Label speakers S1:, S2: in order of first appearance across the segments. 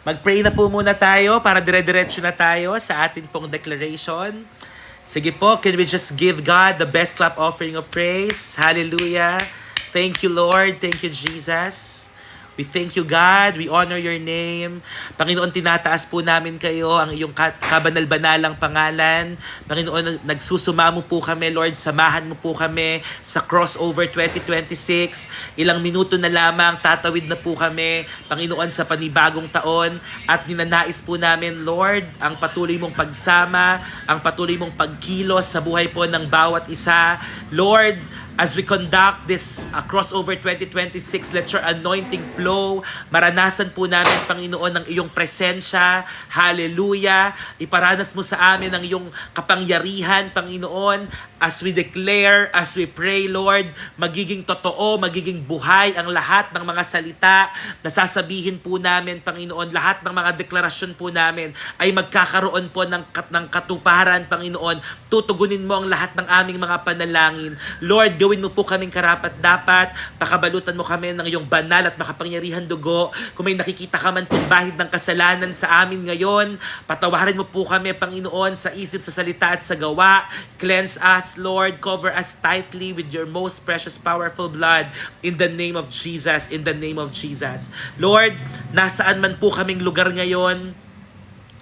S1: Mag-pray na po muna tayo para dire-diretso na tayo sa atin pong declaration. Sige po, can we just give God the best clap offering of praise? Hallelujah. Thank you, Lord. Thank you, Jesus. We thank you, God. We honor your name. Panginoon, tinataas po namin kayo ang iyong kabanal-banalang pangalan. Panginoon, nagsusumamo po kami, Lord. Samahan mo po kami sa crossover 2026. Ilang minuto na lamang, tatawid na po kami, Panginoon, sa panibagong taon. At ninanais po namin, Lord, ang patuloy mong pagsama, ang patuloy mong pagkilos sa buhay po ng bawat isa. Lord, as we conduct this crossover 2026, let your anointing flow. Maranasan po namin, Panginoon, ng iyong presensya. Hallelujah. Iparanas mo sa amin ang iyong kapangyarihan, Panginoon. As we declare, as we pray, Lord, magiging totoo, magiging buhay ang lahat ng mga salita na sasabihin po namin, Panginoon. Lahat ng mga deklarasyon po namin ay magkakaroon po ng katuparan, Panginoon. Tutugunin mo ang lahat ng aming mga panalangin. Lord, gawin mo po kaming karapat-dapat, pakabalutan mo kami ng iyong banal at makapangyarihan dugo. Kung may nakikita ka man pong bahid ng kasalanan sa amin ngayon, patawarin mo po kami, Panginoon, sa isip, sa salita at sa gawa. Cleanse us, Lord. Cover us tightly with your most precious, powerful blood in the name of Jesus, in the name of Jesus. Lord, nasaan man po kaming lugar ngayon,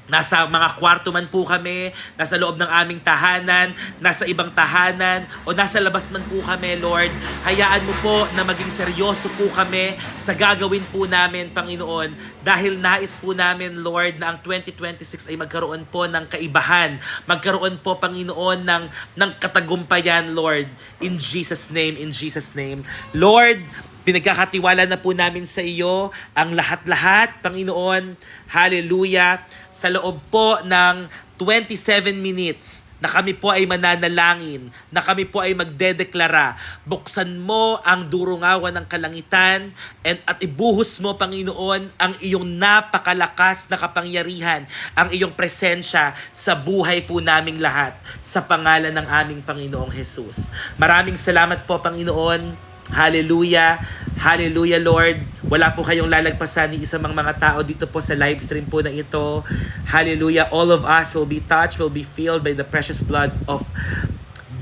S1: nasa mga kwarto man po kami, nasa loob ng aming tahanan, nasa ibang tahanan, o nasa labas man po kami, Lord, hayaan mo po na maging seryoso po kami sa gagawin po namin, Panginoon, dahil nais po namin, Lord, na ang 2026 ay magkaroon po ng kaibahan, magkaroon po, Panginoon, ng katagumpayan, Lord, in Jesus' name, in Jesus' name. Lord, pinagkakatiwala na po namin sa iyo ang lahat-lahat, Panginoon. Hallelujah. Sa loob po ng 27 minutes na kami po ay mananalangin, na kami po ay magdedeklara, buksan mo ang durungawan ng kalangitan at ibuhos mo, Panginoon, ang iyong napakalakas na kapangyarihan, ang iyong presensya sa buhay po naming lahat, sa pangalan ng aming Panginoong Jesus. Maraming salamat po, Panginoon. Hallelujah. Hallelujah, Lord. Wala po kayong lalagpasan ni isang mga tao dito po sa live stream po na ito. Hallelujah. All of us will be touched, will be filled by the precious blood of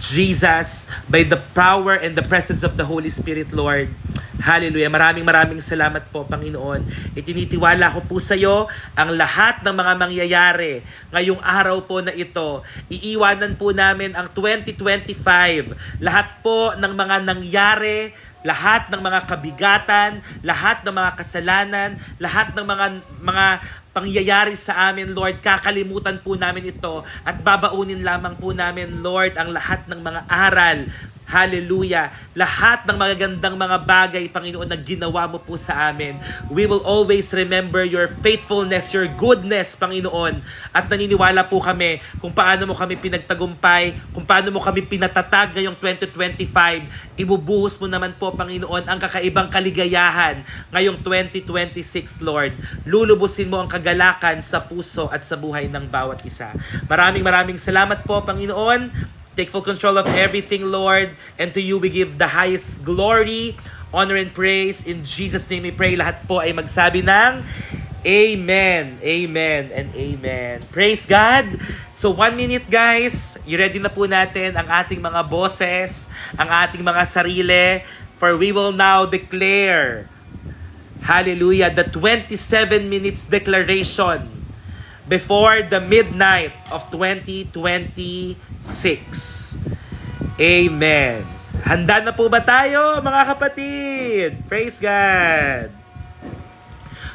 S1: Jesus, by the power and the presence of the Holy Spirit, Lord. Hallelujah. Maraming salamat po, Panginoon. Itinitiwala ko po sa iyo ang lahat ng mga mangyayari ngayong araw po na ito. Iiwanan po namin ang 2025. Lahat po ng mga nangyari, lahat ng mga kabigatan, lahat ng mga kasalanan, lahat ng mga pangyayari sa amin, Lord, kakalimutan po namin ito at babaunin lamang po namin, Lord, ang lahat ng mga aral. Hallelujah. Lahat ng magagandang mga bagay, Panginoon, na ginawa mo po sa amin. We will always remember your faithfulness, your goodness, Panginoon. At naniniwala po kami kung paano mo kami pinagtagumpay, kung paano mo kami pinatatag ngayong 2025. Ibubuhos mo naman po, Panginoon, ang kakaibang kaligayahan ngayong 2026, Lord. Lulubusin mo ang kagalakan sa puso at sa buhay ng bawat isa. Maraming salamat po, Panginoon. Take full control of everything, Lord. And to you we give the highest glory, honor, and praise. In Jesus' name we pray. Lahat po ay magsabi ng Amen, Amen, and Amen. Praise God. So 1 minute, guys. I-ready na po natin ang ating mga boses, ang ating mga sarili. For we will now declare, hallelujah, the 27 minutes declaration before the midnight of 2026. Amen. Handa na po ba tayo, mga kapatid? Praise God.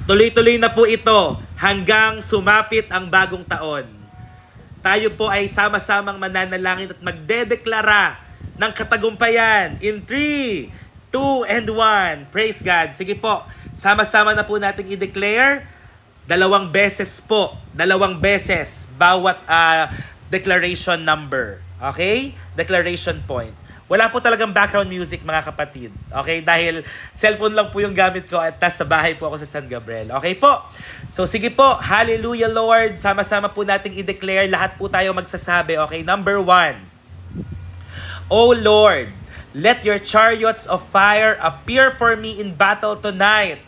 S1: Tuloy-tuloy na po ito hanggang sumapit ang bagong taon. Tayo po ay sama-samang mananalangin at magdedeklara ng katagumpayan in 3, 2, and 1. Praise God. Sige po, sama-sama na po natin i-declare. 2 beses po. 2 beses bawat declaration number. Okay? Declaration point. Wala po talagang background music, mga kapatid. Okay? Dahil cellphone lang po yung gamit ko at tas sa bahay po ako sa San Gabriel. Okay po? So sige po. Hallelujah, Lord. Sama-sama po nating i-declare. Lahat po tayo magsasabi. Okay? Number 1. O Lord, let your chariots of fire appear for me in battle tonight.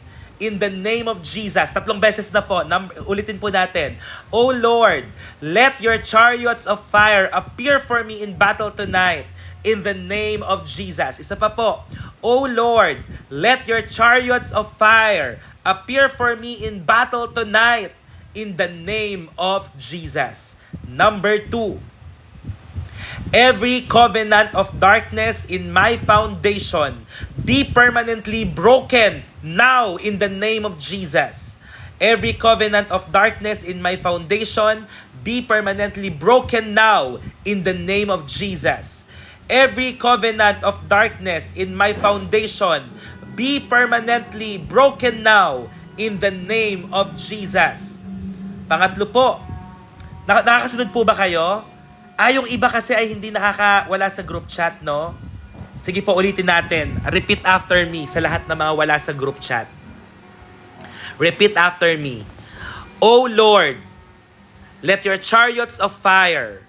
S1: in the name of Jesus. 3 beses na po. Ulitin po natin. O Lord, let your chariots of fire appear for me in battle tonight in the name of Jesus. Isa pa po. O Lord, let your chariots of fire appear for me in battle tonight in the name of Jesus. Number 2. Every covenant of darkness in my foundation be permanently broken now in the name of Jesus. Every covenant of darkness in my foundation be permanently broken now in the name of Jesus. Every covenant of darkness in my foundation be permanently broken now in the name of Jesus. Pangatlo po, nakakasunod po ba kayo? Yung iba kasi ay hindi wala sa group chat, no? Sige po, ulitin natin. Repeat after me sa lahat ng mga wala sa group chat. Repeat after me. O Lord, let your chariots of fire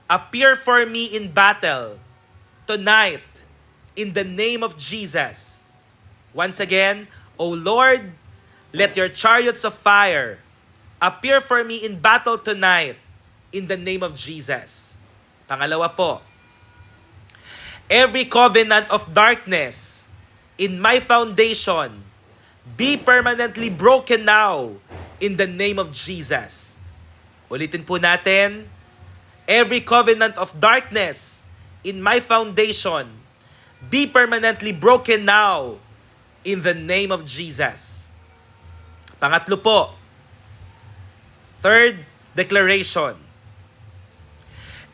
S1: appear for me in battle tonight in the name of Jesus. Once again, O Lord, let your chariots of fire appear for me in battle tonight in the name of Jesus. Pangalawa po, every covenant of darkness in my foundation be permanently broken now in the name of Jesus. Ulitin po natin, every covenant of darkness in my foundation be permanently broken now in the name of Jesus. Pangatlo po, third declaration,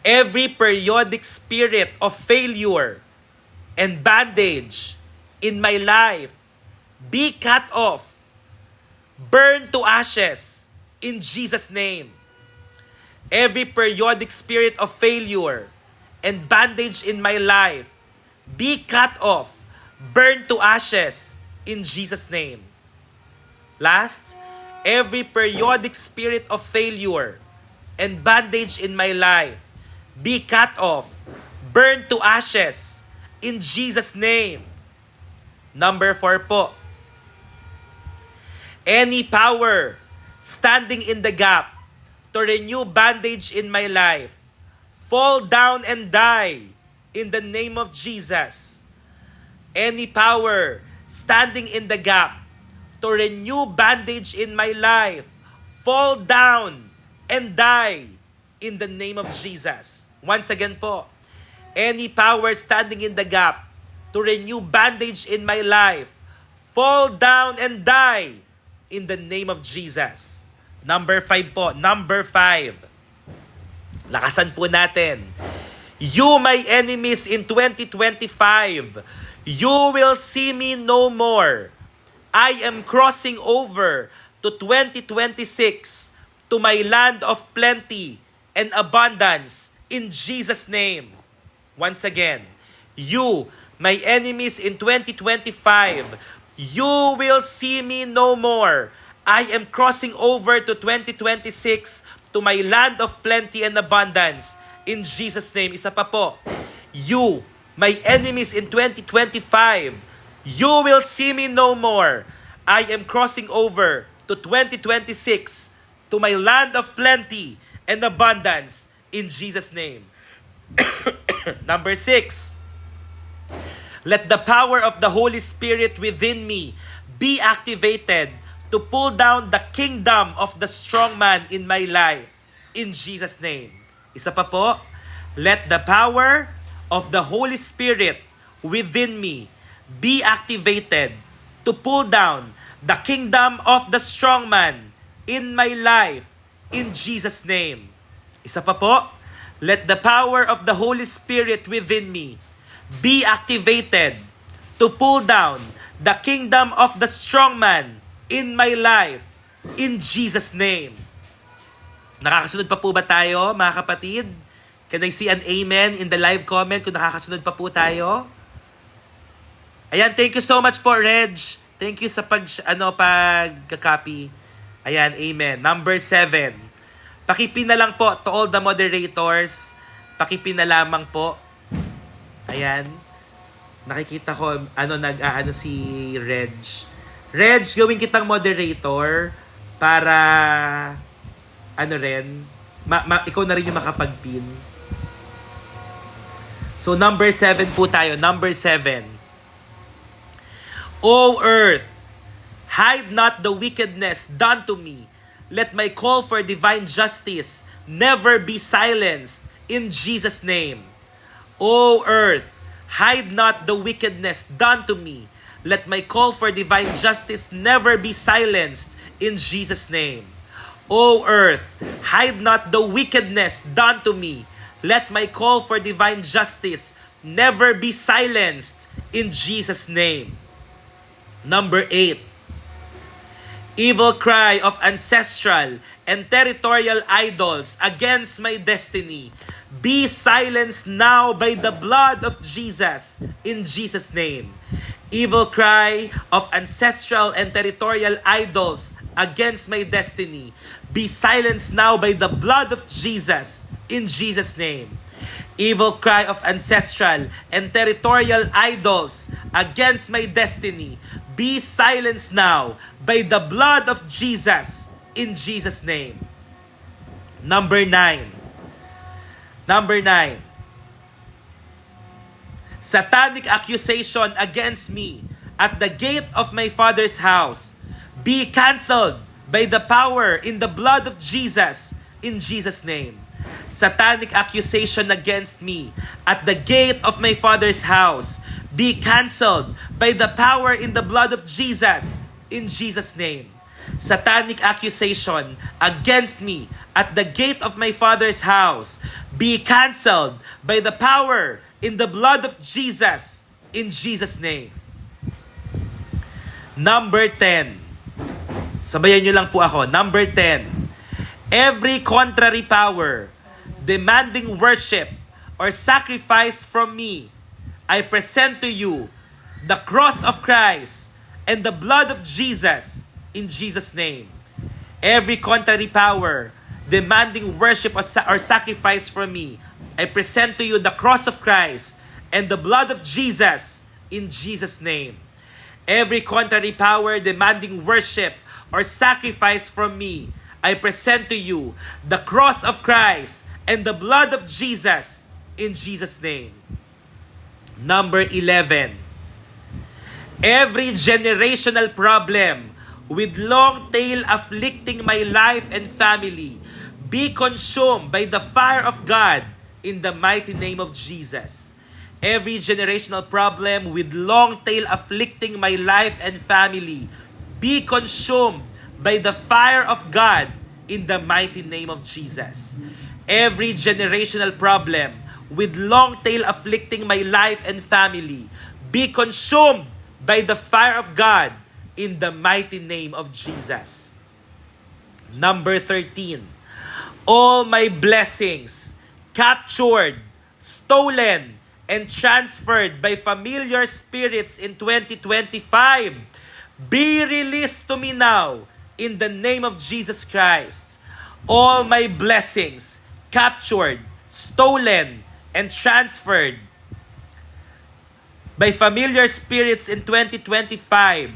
S1: every periodic spirit of failure and bandage in my life be cut off, burned to ashes in Jesus' name. Every periodic spirit of failure and bandage in my life be cut off, burned to ashes in Jesus' name. Last, every periodic spirit of failure and bandage in my life be cut off, burned to ashes in Jesus' name. Number 4 po. Any power standing in the gap to renew bandage in my life, fall down and die in the name of Jesus. Any power standing in the gap to renew bandage in my life, fall down and die in the name of Jesus. Once again po, any power standing in the gap to renew bandage in my life, fall down and die in the name of Jesus. Number 5 po. Number 5. Lakasan po natin. You, my enemies in 2025, you will see me no more. I am crossing over to 2026 to my land of plenty and abundance in Jesus' name. Once again, you, my enemies in 2025, you will see me no more. I am crossing over to 2026 to my land of plenty and abundance in Jesus' name. Isa pa po, you, my enemies in 2025, you will see me no more. I am crossing over to 2026 to my land of plenty and abundance in Jesus' name. Number 6. Let the power of the Holy Spirit within me be activated to pull down the kingdom of the strong man in my life in Jesus' name. Isa pa po. Let the power of the Holy Spirit within me be activated to pull down the kingdom of the strong man in my life in Jesus' name. Isa pa po. Let the power of the Holy Spirit within me be activated to pull down the kingdom of the strong man in my life in Jesus' name. Nakakasunod pa po ba tayo, mga kapatid? Can I see an amen in the live comment kung nakakasunod pa po tayo? Ayan, thank you so much po, Reg. Thank you sa pagka-copy. Ayan, amen. Number 7. Pakipin na lang po to all the moderators. Pakipin na lamang po. Ayan. Nakikita ko, nag-aano si Reg. Reg, gawin kitang moderator para ikaw na rin yung makapag-pin. So number 7 po tayo. Number 7. O earth, hide not the wickedness done to me. Let my call for divine justice never be silenced in Jesus' name. O earth, hide not the wickedness done to me. Let my call for divine justice never be silenced in Jesus' name. O earth, hide not the wickedness done to me. Let my call for divine justice never be silenced in Jesus' name. Number 8. Evil cry of ancestral and territorial idols against my destiny, be silenced now by the blood of Jesus, in Jesus' name. Evil cry of ancestral and territorial idols against my destiny, be silenced now by the blood of Jesus, in Jesus' name. Evil cry of ancestral and territorial idols against my destiny, be silenced now by the blood of Jesus, in Jesus' name. Number 9. Number 9. Satanic accusation against me at the gate of my father's house, be canceled by the power in the blood of Jesus, in Jesus' name. Satanic accusation against me at the gate of my father's house, be canceled by the power in the blood of Jesus, in Jesus' name. Satanic accusation against me at the gate of my father's house, be canceled by the power in the blood of Jesus, in Jesus' name. Number 10. Sabayan nyo lang po ako. Number 10. Every contrary power demanding worship or sacrifice from me, I present to you the cross of Christ and the blood of Jesus, in Jesus' name. Every contrary power demanding worship or sacrifice from me, I present to you the cross of Christ and the blood of Jesus, in Jesus' name. Every contrary power demanding worship or sacrifice from me, I present to you the cross of Christ and the blood of Jesus, in Jesus' name. Number 11. Every generational problem with long tail afflicting my life and family, be consumed by the fire of God, in the mighty name of Jesus. Every generational problem with long tail afflicting my life and family, be consumed by the fire of God, in the mighty name of Jesus. Every generational problem with long tail afflicting my life and family, be consumed by the fire of God, in the mighty name of Jesus. Number 13. All my blessings captured, stolen, and transferred by familiar spirits in 2025, be released to me now, in the name of Jesus Christ. All my blessings captured, stolen, and transferred by familiar spirits in 2025,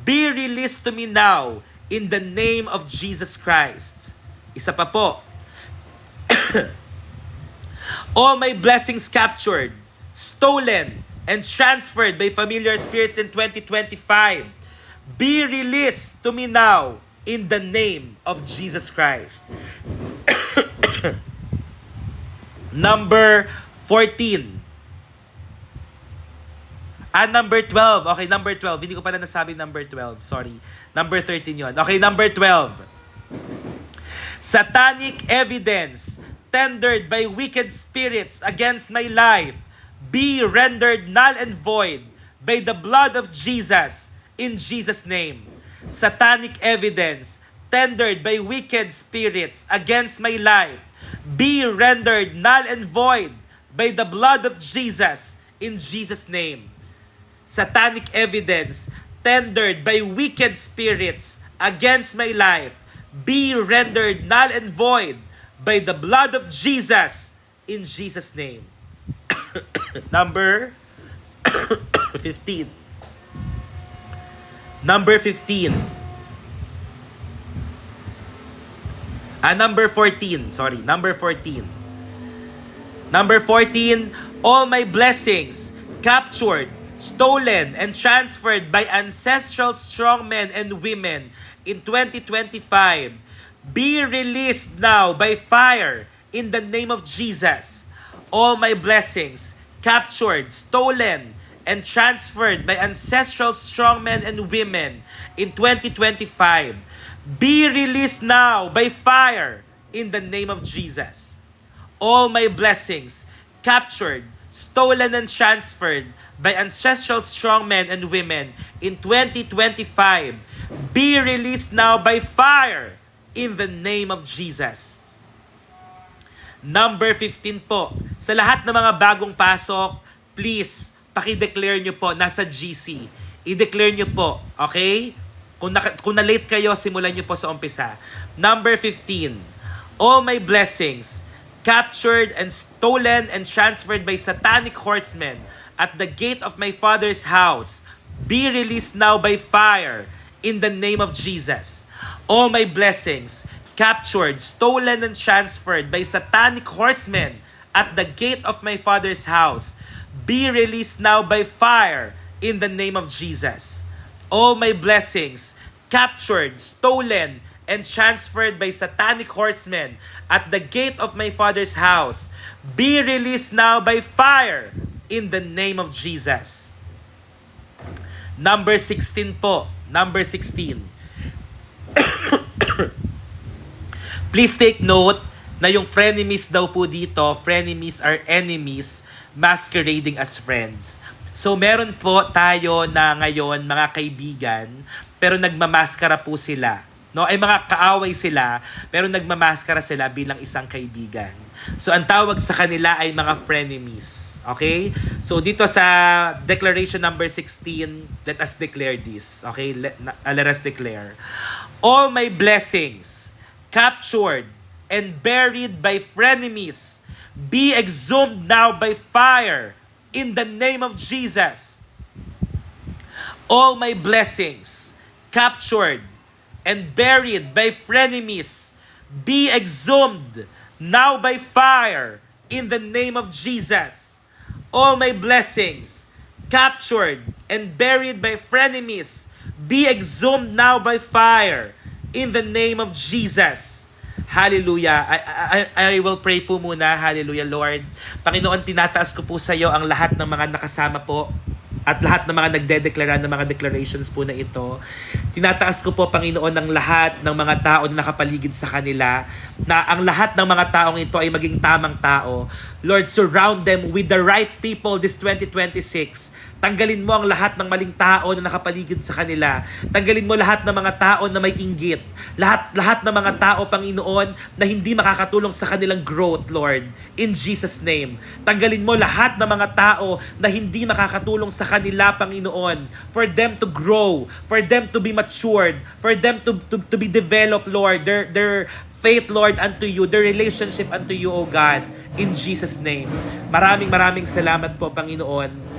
S1: be released to me now, in the name of Jesus Christ. Isa pa po. All my blessings captured, stolen, and transferred by familiar spirits in 2025, be released to me now, in the name of Jesus Christ. Number 14. Number 12. Okay, number 12. Hindi ko pala nasabi number 12. Sorry. Number 13 yon. Okay, number 12. Satanic evidence tendered by wicked spirits against my life, be rendered null and void by the blood of Jesus, in Jesus' name. Satanic evidence tendered by wicked spirits against my life, be rendered null and void by the blood of Jesus, in Jesus' name. Satanic evidence tendered by wicked spirits against my life, be rendered null and void by the blood of Jesus, in Jesus' name. Number 15. Number 15. Number 14. Sorry, number 14. Number 14, all my blessings captured, stolen, and transferred by ancestral strongmen and women in 2025 be released now by fire in the name of Jesus. All my blessings captured, stolen, and transferred by ancestral strongmen and women in 2025 be released now by fire in the name of Jesus. All my blessings captured, stolen, and transferred by ancestral strongmen and women in 2025 be released now by fire in the name of Jesus. Number 15 po. Sa lahat ng mga bagong pasok, please, paki-declare nyo po, nasa GC. I-declare nyo po, okay? Kung na-late kayo, simulan nyo po sa umpisa. Number 15. All my blessings captured and stolen and transferred by satanic horsemen at the gate of my father's house be released now by fire in the name of Jesus. All my blessings captured, stolen, and transferred by satanic horsemen at the gate of my father's house be released now by fire in the name of Jesus. All my blessings captured, stolen, and transferred by satanic horsemen at the gate of my father's house be released now by fire in the name of Jesus. Number 16 po. Number 16. Please take note na yung frenemies daw po dito, frenemies are enemies masquerading as friends. So meron po tayo na ngayon mga kaibigan, pero nagmamaskara po sila. No, ay mga kaaway sila, pero nagmamaskara sila bilang isang kaibigan. So ang tawag sa kanila ay mga frenemies. Okay? So dito sa declaration number 16, let us declare this. Okay? Let us declare. All my blessings captured and buried by frenemies be exhumed now by fire in the name of Jesus. All my blessings captured and buried by frenemies be exhumed now by fire in the name of Jesus. All my blessings captured and buried by frenemies be exhumed now by fire in the name of Jesus. Hallelujah. I will pray po muna. Hallelujah, Lord. Panginoon, tinataas ko po sa iyo ang lahat ng mga nakasama po at lahat ng mga nagdedeklara ng mga declarations po na ito. Tinataas ko po, Panginoon, ng lahat ng mga tao na nakapaligid sa kanila, na ang lahat ng mga taong ito ay maging tamang tao. Lord, surround them with the right people this 2026. Tanggalin mo ang lahat ng maling tao na nakapaligid sa kanila. Tanggalin mo lahat ng mga tao na may inggit. Lahat ng mga tao, Panginoon, na hindi makakatulong sa kanilang growth, Lord. In Jesus' name. Tanggalin mo lahat ng mga tao na hindi makakatulong sa kanila, Panginoon. For them to grow. For them to be matured. For them to be developed, Lord. Their faith, Lord, unto you. Their relationship unto you, O God. In Jesus' name. Maraming salamat po, Panginoon.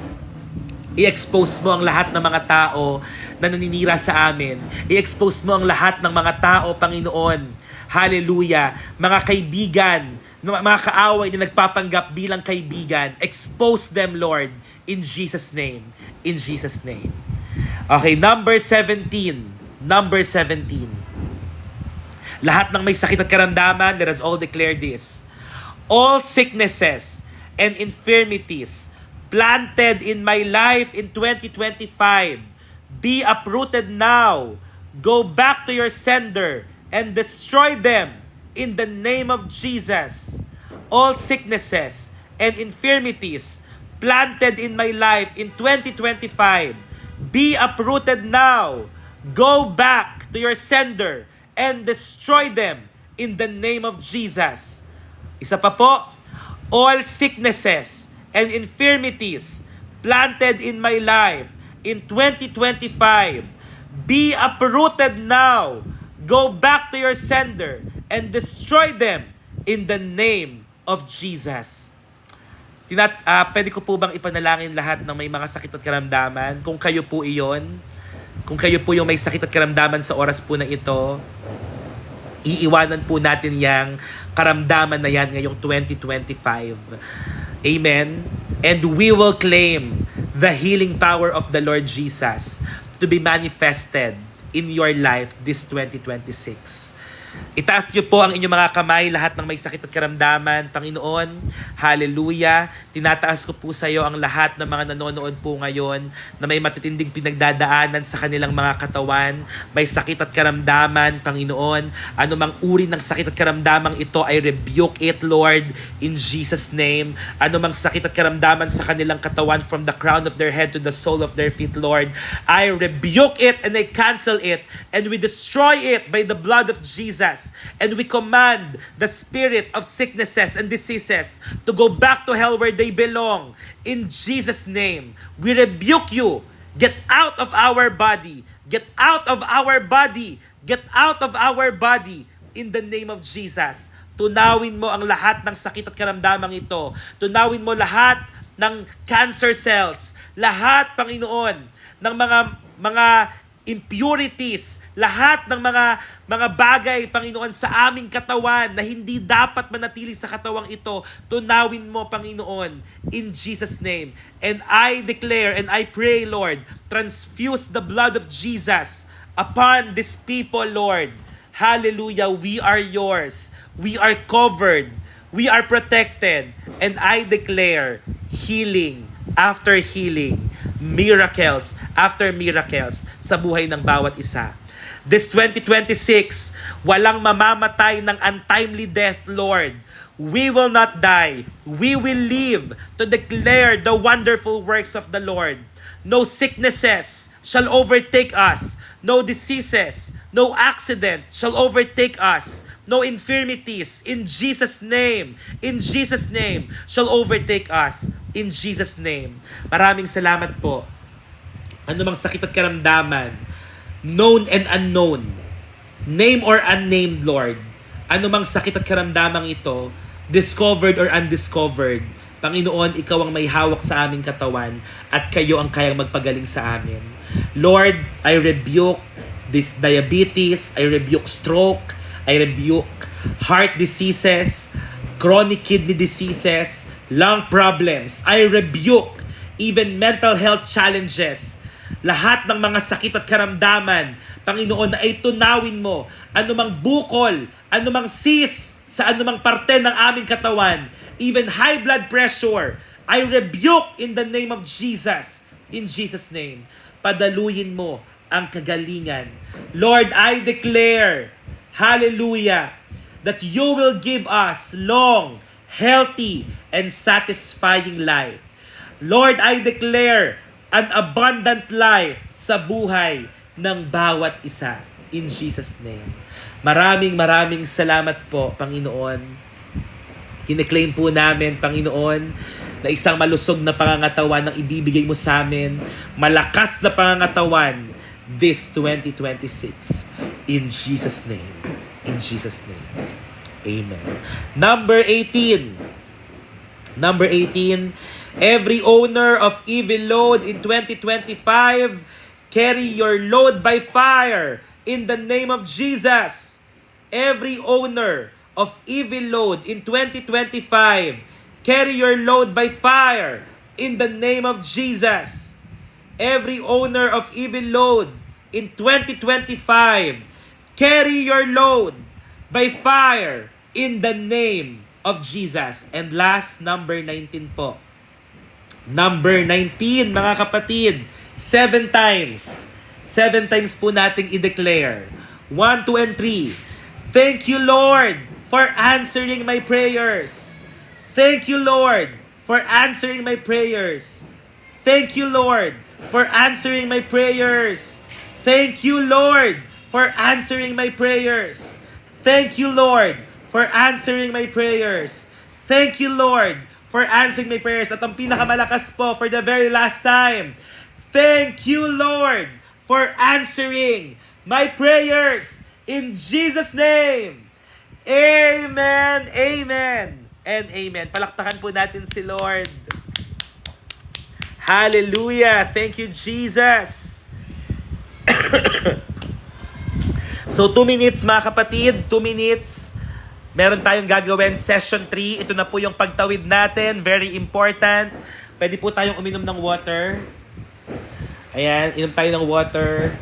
S1: I-expose mo ang lahat ng mga tao na naninira sa amin. I-expose mo ang lahat ng mga tao, Panginoon. Hallelujah. Mga kaibigan, mga kaaway na nagpapanggap bilang kaibigan. Expose them, Lord, in Jesus' name. In Jesus' name. Okay, number 17. Number 17. Lahat ng may sakit at karamdaman, let us all declare this. All sicknesses and infirmities planted in my life in 2025, be uprooted now. Go back to your sender and destroy them in the name of Jesus. All sicknesses and infirmities planted in my life in 2025, be uprooted now. Go back to your sender and destroy them in the name of Jesus. Isa pa po, all sicknesses and infirmities planted in my life in 2025, be uprooted now. Go back to your sender and destroy them in the name of Jesus. Pwede ko po bang ipanalangin lahat ng may mga sakit at karamdaman? Kung kayo po iyon, Kung kayo po yung may sakit at karamdaman sa oras po na ito, iiwanan po natin yung karamdaman na yan ngayong 2025. Amen? And we will claim the healing power of the Lord Jesus to be manifested in your life this 2026. Itaas niyo po ang inyong mga kamay, lahat ng may sakit at karamdaman. Panginoon, hallelujah. Tinataas ko po sa iyo ang lahat ng mga nanonood po ngayon na may matitinding pinagdadaanan sa kanilang mga katawan. May sakit at karamdaman, Panginoon. Anumang uri ng sakit at karamdamang ito, I rebuke it, Lord, in Jesus' name. Anumang sakit at karamdaman sa kanilang katawan from the crown of their head to the sole of their feet, Lord, I rebuke it and I cancel it and we destroy it by the blood of Jesus. And we command the spirit of sicknesses and diseases to go back to hell where they belong. In Jesus' name, we rebuke you. Get out of our body. Get out of our body. Get out of our body. In the name of Jesus. Tunawin mo ang lahat ng sakit at karamdamang ito. Tunawin mo lahat ng cancer cells. Lahat, Panginoon, ng mga impurities, lahat ng mga bagay, Panginoon, sa aming katawan na hindi dapat manatili sa katawang ito, tunawin mo, Panginoon, in Jesus' name. And I declare and I pray, Lord, transfuse the blood of Jesus upon these people, Lord. Hallelujah, we are yours. We are covered. We are protected. And I declare healing after healing, miracles after miracles sa buhay ng bawat isa. This 2026, walang mamamatay ng untimely death, Lord. We will not die. We will live to declare the wonderful works of the Lord. No sicknesses shall overtake us. No diseases, no accident shall overtake us. No infirmities, in Jesus' name, shall overtake us. In Jesus' name. Maraming salamat po. Anumang sakit at karamdaman, known and unknown, name or unnamed, Lord, anumang sakit at karamdamang ito, discovered or undiscovered, Panginoon, ikaw ang may hawak sa aming katawan at kayo ang kayang magpagaling sa amin. Lord, I rebuke this diabetes, I rebuke stroke, I rebuke heart diseases, chronic kidney diseases, lung problems. I rebuke even mental health challenges. Lahat ng mga sakit at karamdaman, Panginoon, na ay tunawin mo. Anumang bukol, anumang cyst sa anumang parte ng aming katawan, even high blood pressure, I rebuke in the name of Jesus. In Jesus' name, padaluyin mo ang kagalingan. Lord, I declare, hallelujah, that you will give us long, healthy, and satisfying life. Lord, I declare an abundant life sa buhay ng bawat isa. In Jesus' name. Maraming salamat po, Panginoon. Kine-claim po namin, Panginoon, na isang malusog na pangangatawan ang ibibigay mo sa amin. Malakas na pangangatawan this 2026. In Jesus' name. In Jesus' name. Amen. Number 18. Every owner of evil load in 2025, carry your load by fire in the name of Jesus. Every owner of evil load in 2025, carry your load by fire in the name of Jesus. Every owner of evil load in 2025, carry your load by fire in the name of Jesus. And last, number 19 po. Number 19, mga kapatid. 7 times. 7 times po nating i-declare. 1, 2, and 3. Thank you, Lord, for answering my prayers. Thank you, Lord, for answering my prayers. Thank you, Lord, for answering my prayers. Thank you, Lord, for answering my prayers. Thank you, Lord, for answering my prayers. Thank you, Lord, for answering my prayers. At ang pinakamalakas po, for the very last time, thank you, Lord, for answering my prayers. In Jesus' name. Amen, amen, and amen. Palakpakan po natin si Lord. Hallelujah. Thank you, Jesus. So 2 minutes mga kapatid, 2 minutes. Meron tayong gagawin session 3. Ito na po yung pagtawid natin, very important. Pwede po tayong uminom ng water. Ayan, inom tayo ng water.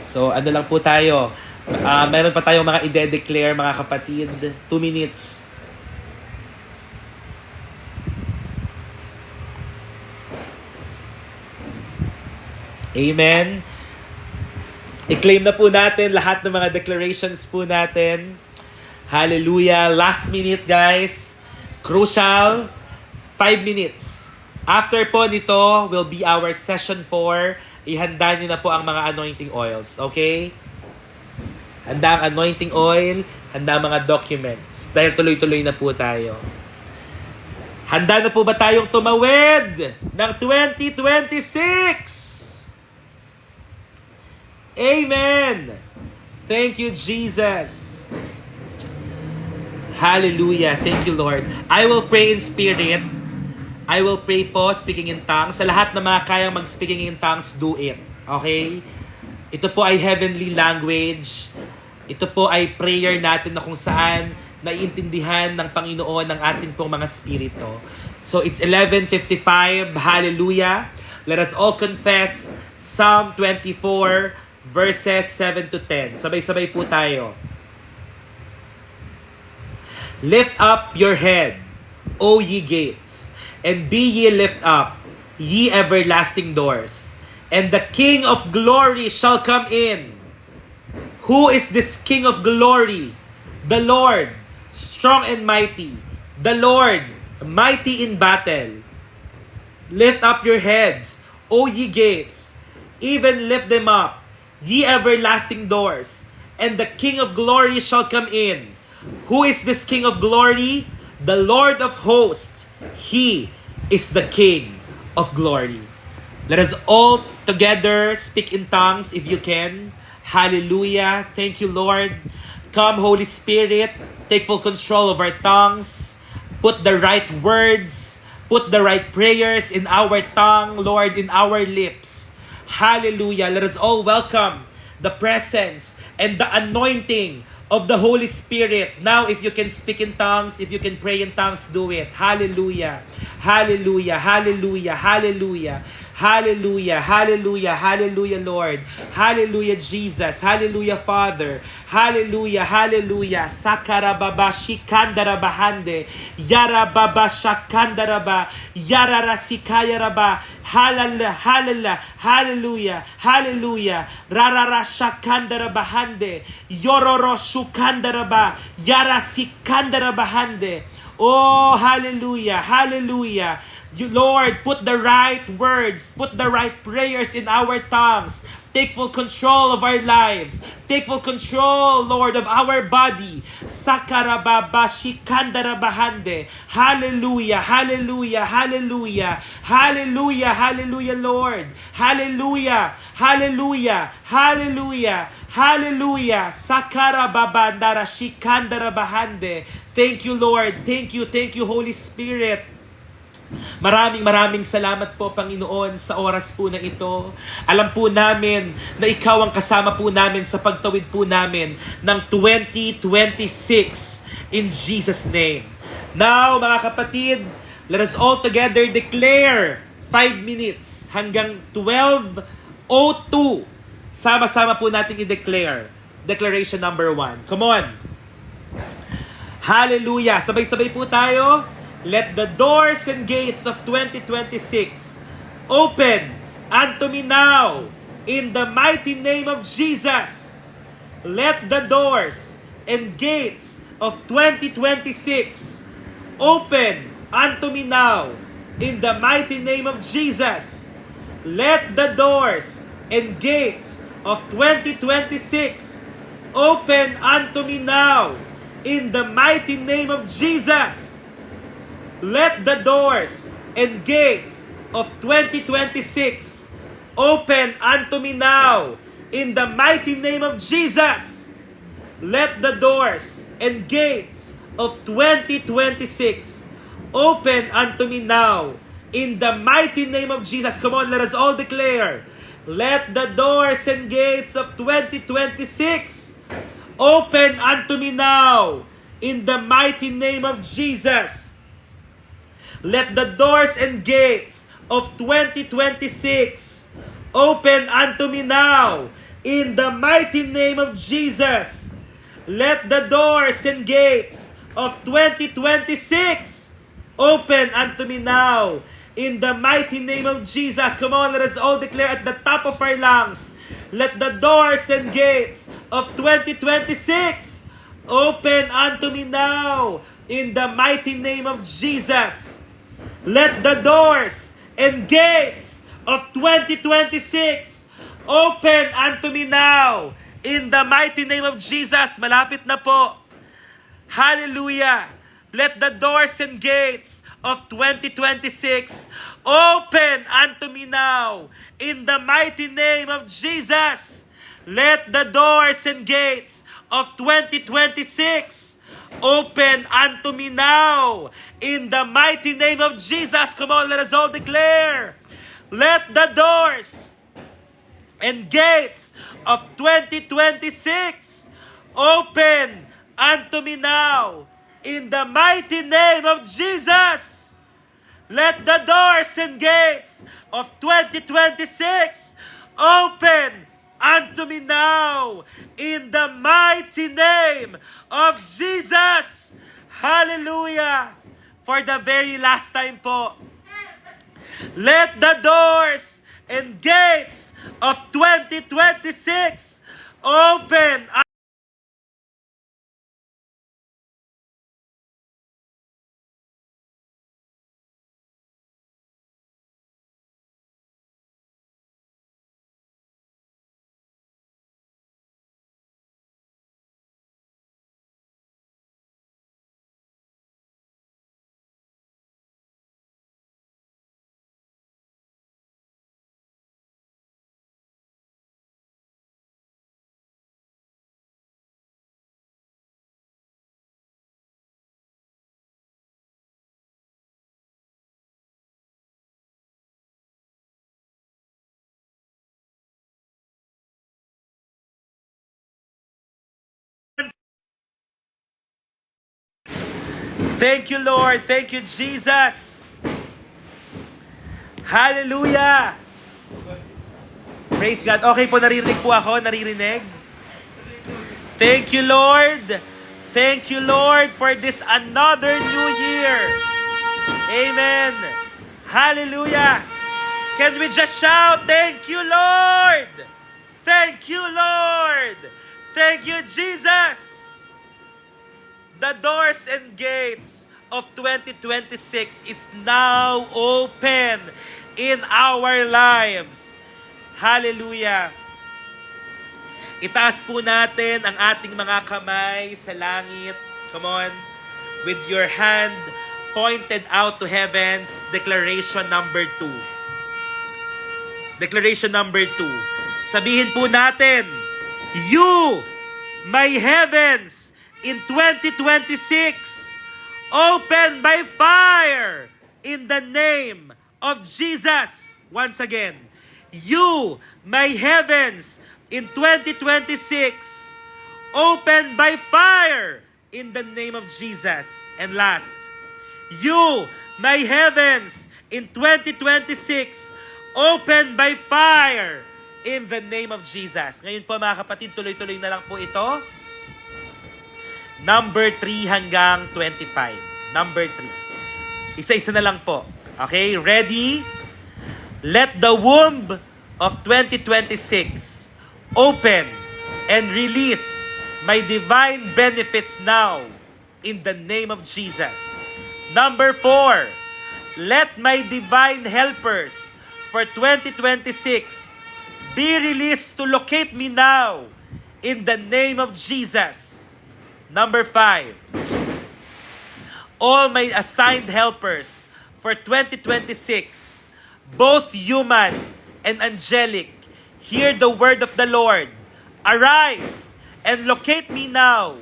S1: So ano lang po tayo. Meron pa tayong mga ide-declare mga kapatid. 2 minutes. Amen. I-claim na po natin lahat ng mga declarations po natin. Hallelujah. Last minute, guys. Crucial. 5 minutes. After po nito will be our session 4. Ihanda niyo na po ang mga anointing oils. Okay? Handa ang anointing oil. Handa ang mga documents. Dahil tuloy-tuloy na po tayo. Handa na po ba tayong tumawid ng 2026? Amen! Thank you, Jesus. Hallelujah. Thank you, Lord. I will pray in spirit. I will pray po, speaking in tongues. Sa lahat na mga kayang mag-speaking in tongues, do it. Okay? Ito po ay heavenly language. Ito po ay prayer natin na kung saan naiintindihan ng Panginoon ng ating pong mga spirito. So, it's 11:55. Hallelujah. Let us all confess Psalm 24, verses 7 to 10. Sabay-sabay po tayo. Lift up your head, O ye gates, and be ye lift up, ye everlasting doors, and the King of glory shall come in. Who is this King of glory? The Lord, strong and mighty. The Lord, mighty in battle. Lift up your heads, O ye gates, even lift them up, ye everlasting doors, and the King of glory shall come in. Who is this King of glory? The Lord of hosts. He is the King of glory. Let us all together speak in tongues if you can. Hallelujah. Thank you, Lord. Come, Holy Spirit. Take full control of our tongues. Put the right words. Put the right prayers in our tongue, Lord, in our lips. Hallelujah. Let us all welcome the presence and the anointing of the Holy Spirit. Now, if you can speak in tongues, if you can pray in tongues, do it. Hallelujah. Hallelujah. Hallelujah. Hallelujah. Hallelujah. Hallelujah. Hallelujah, Lord. Hallelujah, Jesus. Hallelujah, Father. Hallelujah. Hallelujah. Sakarababa shikandarabahande. Yarababa shakandaraba. Yararasikayaraba. Hallelujah. Hallelujah. Hallelujah. Hallelujah. Rarara shakandarabahande. Yororo shukandaraba. Yarasikandarabahande. Oh, hallelujah. Hallelujah. You, Lord, put the right words, put the right prayers in our tongues. Take full control of our lives. Take full control, Lord, of our body. Sakarababashikandarabahande. Hallelujah, hallelujah, hallelujah. Hallelujah, hallelujah, Lord. Hallelujah, hallelujah, hallelujah, hallelujah. Sakarababandarashikandarabahande. Thank you, Lord. Thank you, Holy Spirit. Maraming salamat po, Panginoon, sa oras po na ito. Alam po namin na ikaw ang kasama po namin sa pagtawid po namin ng 2026 in Jesus' name. Now, mga kapatid, let us all together declare 5 minutes hanggang 12:02. Sama-sama po natin i-declare. Declaration number 1. Come on. Hallelujah. Sabay-sabay po tayo. Let the doors and gates of 2026 open unto me now in the mighty name of Jesus. Let the doors and gates of 2026 open unto me now in the mighty name of Jesus. Let the doors and gates of 2026 open unto me now in the mighty name of Jesus. Let the doors and gates of 2026 open unto me now in the mighty name of Jesus. Let the doors and gates of 2026 open unto me now In the mighty name of Jesus. Come on, let us all declare. Let the doors and gates of 2026 open unto me now. In the mighty name of Jesus. Let the doors and gates of 2026 open unto me now. In the mighty name of Jesus. Let the doors and gates of 2026 open unto me now. In the mighty name of Jesus. Come on, let us all declare at the top of our lungs. Let the doors and gates of 2026 open unto me now. In the mighty name of Jesus. Let the doors and gates of 2026 open unto me now. In the mighty name of Jesus. Malapit na po. Hallelujah. Let the doors and gates of 2026 open unto me now. In the mighty name of Jesus. Let the doors and gates of 2026 open unto me now. In the mighty name of Jesus. Come on, let us all declare. Let the doors and gates of 2026 open unto me now. In the mighty name of Jesus. Let the doors and gates of 2026 open unto me now. In the mighty name of Jesus. Hallelujah. For the very last time po. Let the doors and gates of 2026 open. Thank you, Lord. Thank you, Jesus. Hallelujah. Praise God. Okay po, naririnig po ako. Naririnig. Thank you, Lord. Thank you, Lord, for this another new year. Amen. Hallelujah. Can we just shout, thank you, Lord. Thank you, Lord. Thank you, Jesus. The doors and gates of 2026 is now open in our lives. Hallelujah. Itaas po natin ang ating mga kamay sa langit. Come on. With your hand pointed out to heavens. Declaration number 2. Declaration number 2. Sabihin po natin, you, my heavens, in 2026, open by fire in the name of Jesus. Once again, you, my heavens, in 2026, open by fire in the name of Jesus. And last, you, my heavens, in 2026, open by fire in the name of Jesus. Ngayon po mga kapatid, tuloy-tuloy na lang po ito. Number 3 hanggang 25. Number 3. Isa-isa na lang po. Okay, ready? Let the womb of 2026 open and release my divine benefits now in the name of Jesus. Number 4. Let my divine helpers for 2026 be released to locate me now in the name of Jesus. Number 5. All my assigned helpers for 2026, both human and angelic, hear the word of the Lord. Arise and locate me now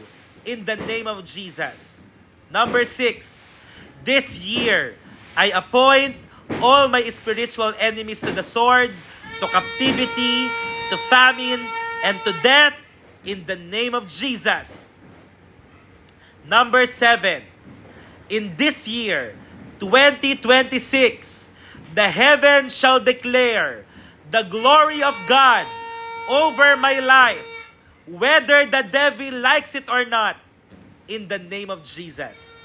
S1: in the name of Jesus. Number 6. This year, I appoint all my spiritual enemies to the sword, to captivity, to famine, and to death in the name of Jesus. Number 7, in this year, 2026, the heavens shall declare the glory of God over my life, whether the devil likes it or not, in the name of Jesus.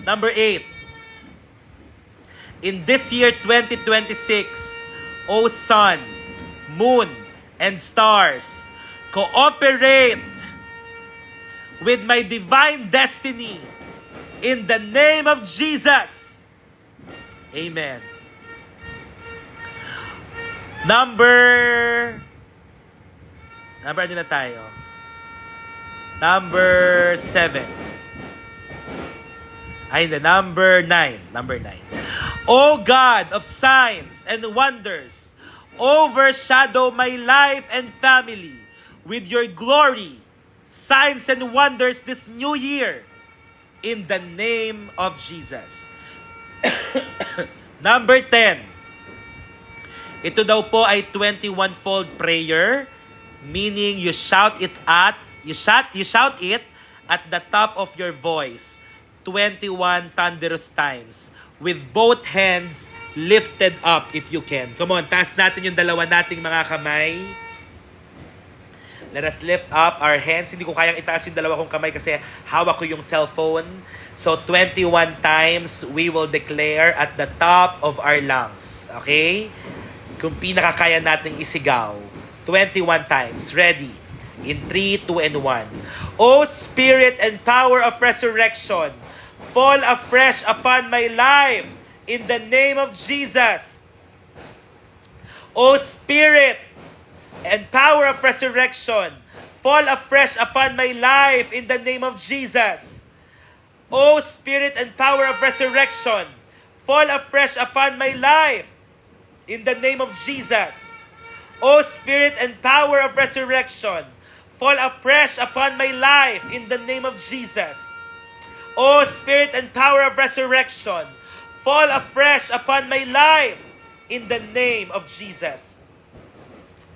S1: Number 8, in this year 2026, O sun, moon, and stars, cooperate with my divine destiny in the name of Jesus. Amen. Number ano na tayo? Number 7. Ay, number 9. Number 9. O God of signs and wonders, overshadow my life and family with your glory, signs and wonders this new year, in the name of Jesus. Number 10. Ito daw po ay 21-fold prayer, meaning you shout it at the top of your voice 21 thunderous times with both hands lifted up if you can. Come on, taas natin yung dalawa nating mga kamay. Let us lift up our hands. Hindi ko kayang itaas yung dalawa kong kamay kasi hawak ko yung cellphone. So 21 times we will declare at the top of our lungs. Okay? Kung pinakakaya nating isigaw. 21 times. Ready? In 3, 2, and 1. O Spirit and power of resurrection, fall afresh upon my life in the name of Jesus. O Spirit and power of resurrection, fall afresh upon my life in the name of Jesus. O Spirit and power of resurrection, fall afresh upon my life in the name of Jesus. O Spirit and power of resurrection, fall afresh upon my life in the name of Jesus. O Spirit and power of resurrection, fall afresh upon my life in the name of Jesus.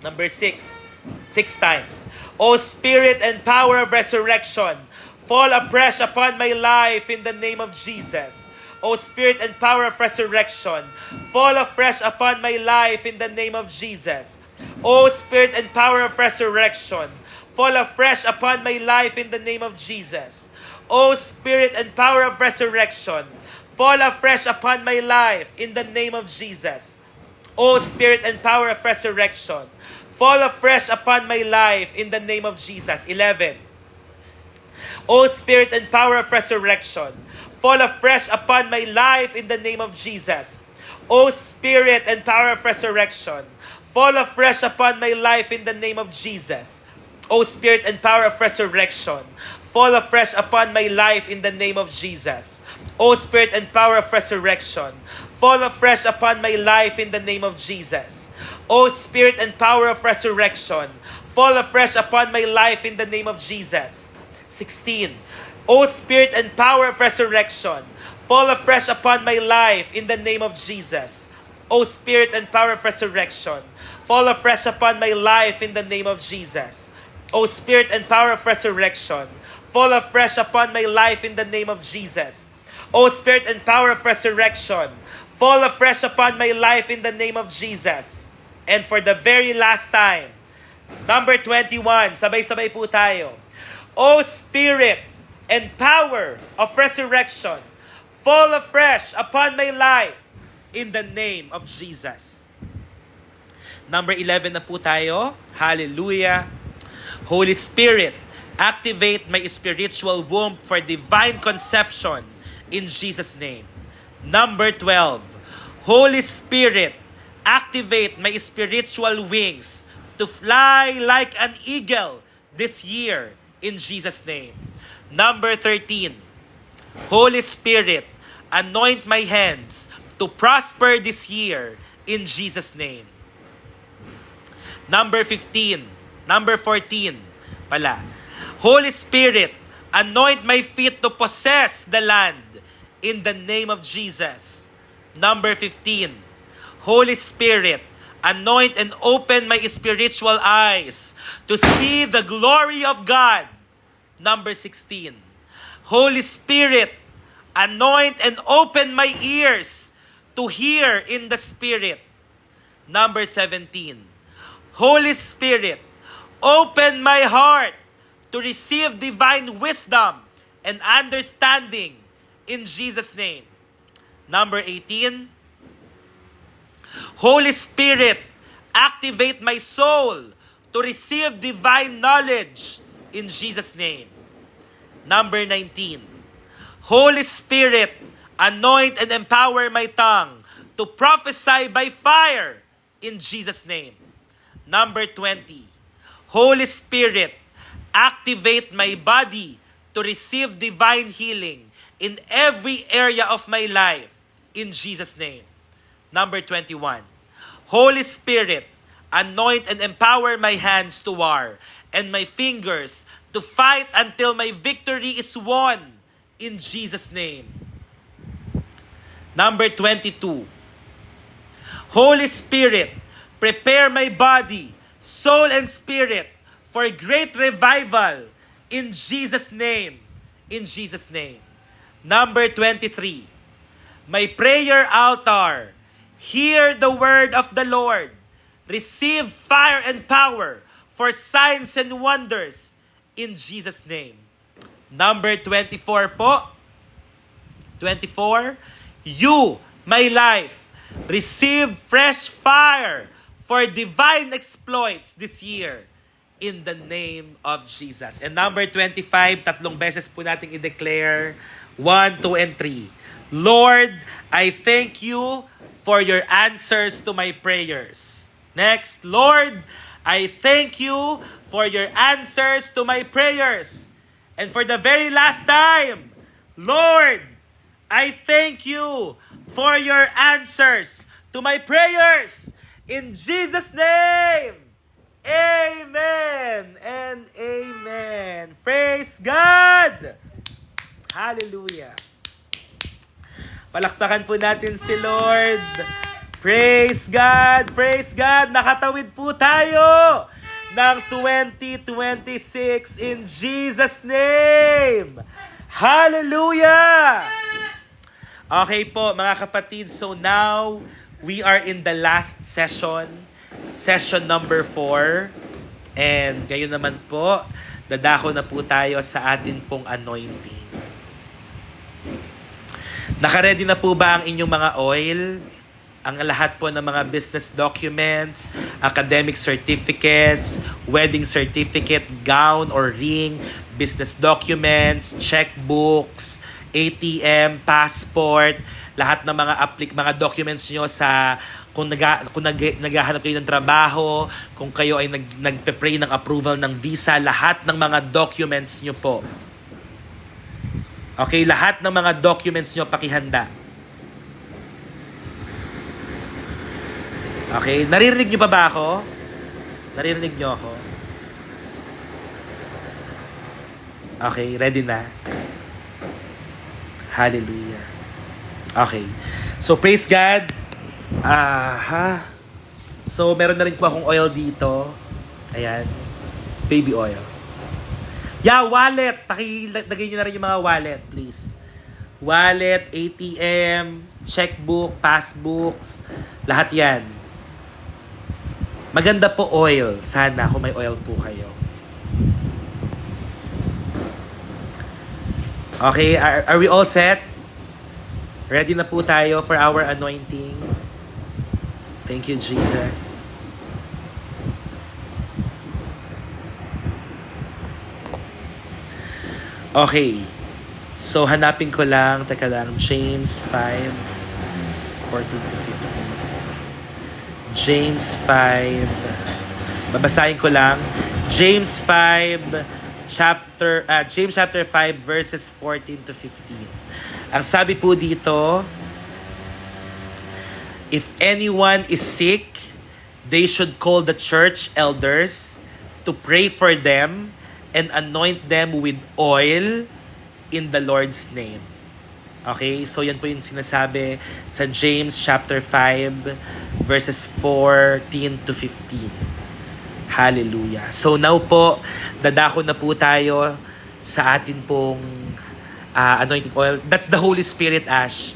S1: Number 6. 6 times. O Spirit and power of resurrection, fall afresh upon my life in the name of Jesus. O Spirit and power of resurrection, fall afresh upon my life in the name of Jesus. O Spirit and power of resurrection, fall afresh upon my life in the name of Jesus. O Spirit and power of resurrection, fall afresh upon my life in the name of Jesus. O Spirit and power of resurrection, fall afresh upon my life in the name of Jesus. 11. O Spirit and power of resurrection, fall afresh upon my life in the name of Jesus. O Spirit and power of resurrection, fall afresh upon my life in the name of Jesus. O Spirit and power of resurrection, fall afresh upon my life in the name of Jesus. O Spirit and power of resurrection, fall afresh upon my life in the name of Jesus. O Spirit and power of resurrection, fall afresh upon my life in the name of Jesus. 16. O Spirit and power of resurrection, fall afresh upon my life in the name of Jesus. O Spirit and power of resurrection, fall afresh upon my life in the name of Jesus. O Spirit and power of resurrection, fall afresh upon my life in the name of Jesus. O Spirit and power of resurrection, fall afresh upon my life in the name of Jesus. And for the very last time, number 21, sabay-sabay po tayo. O Spirit and power of resurrection, fall afresh upon my life in the name of Jesus. Number 11 na po tayo. Hallelujah. Holy Spirit, activate my spiritual womb for divine conception in Jesus' name. Number 12. Holy Spirit, activate my spiritual wings to fly like an eagle this year in Jesus' name. Number 13. Holy Spirit, anoint my hands to prosper this year in Jesus' name. Number 15. Number 14 pala. Holy Spirit, anoint my feet to possess the land in the name of Jesus. Number 15, Holy Spirit, anoint and open my spiritual eyes to see the glory of God. Number 16, Holy Spirit, anoint and open my ears to hear in the Spirit. Number 17, Holy Spirit, open my heart to receive divine wisdom and understanding in Jesus' name. Number 18, Holy Spirit, activate my soul to receive divine knowledge in Jesus' name. Number 19, Holy Spirit, anoint and empower my tongue to prophesy by fire in Jesus' name. Number 20, Holy Spirit, activate my body to receive divine healing in every area of my life in Jesus' name. Number 21, Holy Spirit, anoint and empower my hands to war and my fingers to fight until my victory is won in Jesus' name. Number 22, Holy Spirit, prepare my body, soul, and spirit for great revival in Jesus' name. In Jesus' name. Number 23, my prayer altar, hear the word of the Lord. Receive fire and power for signs and wonders in Jesus' name. Number 24 po. 24, you, my life, receive fresh fire for divine exploits this year in the name of Jesus. And number 25, tatlong beses po nating i-declare. 1, 2, and 3. Lord, I thank you for your answers to my prayers. Next, Lord, I thank you for your answers to my prayers. And for the very last time, Lord, I thank you for your answers to my prayers. In Jesus' name, amen and amen. Praise God! Hallelujah! Palakpakan po natin si Lord. Praise God! Praise God! Nakatawid po tayo ng 2026 in Jesus' name! Hallelujah! Okay po mga kapatid, so now we are in the last session, session number 4. And ngayon naman po, dadako na po tayo sa atin pong anointing. Nakaready na po ba ang inyong mga oil? Ang lahat po ng mga business documents, academic certificates, wedding certificate, gown or ring, business documents, checkbooks, ATM, passport, lahat ng mga documents nyo sa kung naghahanap kayo ng trabaho, kung kayo ay nagpe-pray ng approval ng visa, lahat ng mga documents nyo po. Okay, lahat ng mga documents nyo pakihanda. Okay, naririnig nyo pa ba ako? Naririnig nyo ako? Okay, ready na? Hallelujah. Okay. So, praise God. So, meron na rin po akong oil dito. Ayan. Baby oil. Yeah, wallet. Pakilagay nyo na rin yung mga wallet, please. Wallet, ATM, checkbook, passbooks, lahat yan. Maganda po oil. Sana kung may oil po kayo. Okay, are we all set? Ready na po tayo for our anointing. Thank you, Jesus. Okay. So, hanapin ko lang. Teka lang. James 5:14-15. James 5. Babasahin ko lang. James chapter 5 verses 14-15. Ang sabi po dito, if anyone is sick, they should call the church elders to pray for them and anoint them with oil in the Lord's name. Okay, so yan po yung sinasabi sa James chapter 5 verses 14 to 15. Hallelujah. So now po, dadako na po tayo sa atin pong anointing oil. That's the Holy Spirit, Ash.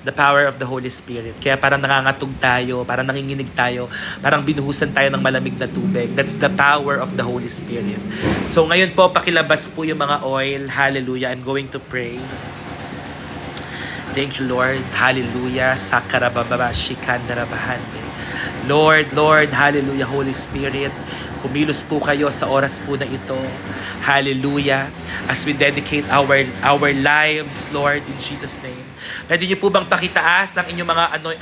S1: The power of the Holy Spirit. Kaya parang nangangatog tayo, parang nanginginig tayo, parang binuhusan tayo ng malamig na tubig. That's the power of the Holy Spirit. So ngayon po, pakilabas po yung mga oil. Hallelujah. I'm going to pray. Thank you, Lord. Hallelujah. Sakarababa, shikandarabahande. Lord, hallelujah, Holy Spirit. Kumilos po kayo sa oras po na ito. Hallelujah. As we dedicate our lives, Lord, in Jesus' name. Pwede niyo po bang pakitaas ang inyong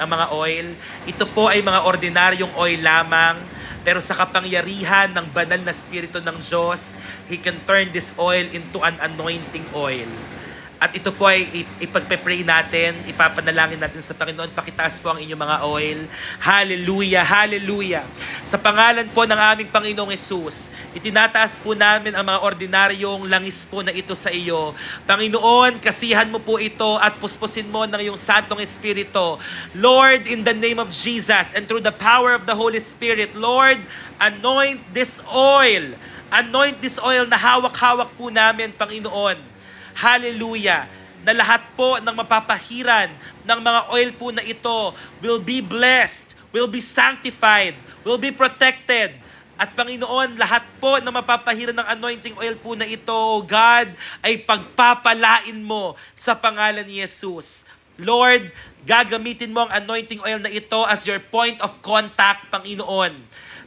S1: mga oil? Ito po ay mga ordinaryong oil lamang. Pero sa kapangyarihan ng banal na Espiritu ng Diyos, He can turn this oil into an anointing oil. At ito po ay ipagpe-pray natin, ipapanalangin natin sa Panginoon. Pakitaas po ang inyong mga oil. Hallelujah, hallelujah. Sa pangalan po ng aming Panginoong Hesus, itinataas po namin ang mga ordinaryong langis po na ito sa iyo. Panginoon, kasihan mo po ito at puspusin mo ng iyong Santong Espiritu. Lord, in the name of Jesus and through the power of the Holy Spirit, Lord, anoint this oil. Anoint this oil na hawak-hawak po namin, Panginoon. Hallelujah! Na lahat po ng mapapahiran ng mga oil po na ito will be blessed, will be sanctified, will be protected. At Panginoon, lahat po ng mapapahiran ng anointing oil po na ito, God, ay pagpapalain mo sa pangalan ni Jesus. Lord, gagamitin mo ang anointing oil na ito as your point of contact, Panginoon.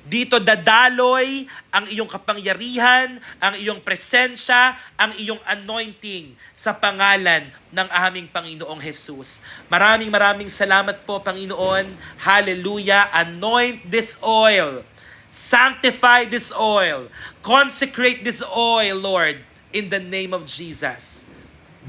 S1: Dito dadaloy ang iyong kapangyarihan, ang iyong presensya, ang iyong anointing sa pangalan ng aming Panginoong Jesus. Maraming salamat po, Panginoon. Hallelujah. Anoint this oil. Sanctify this oil. Consecrate this oil, Lord, in the name of Jesus.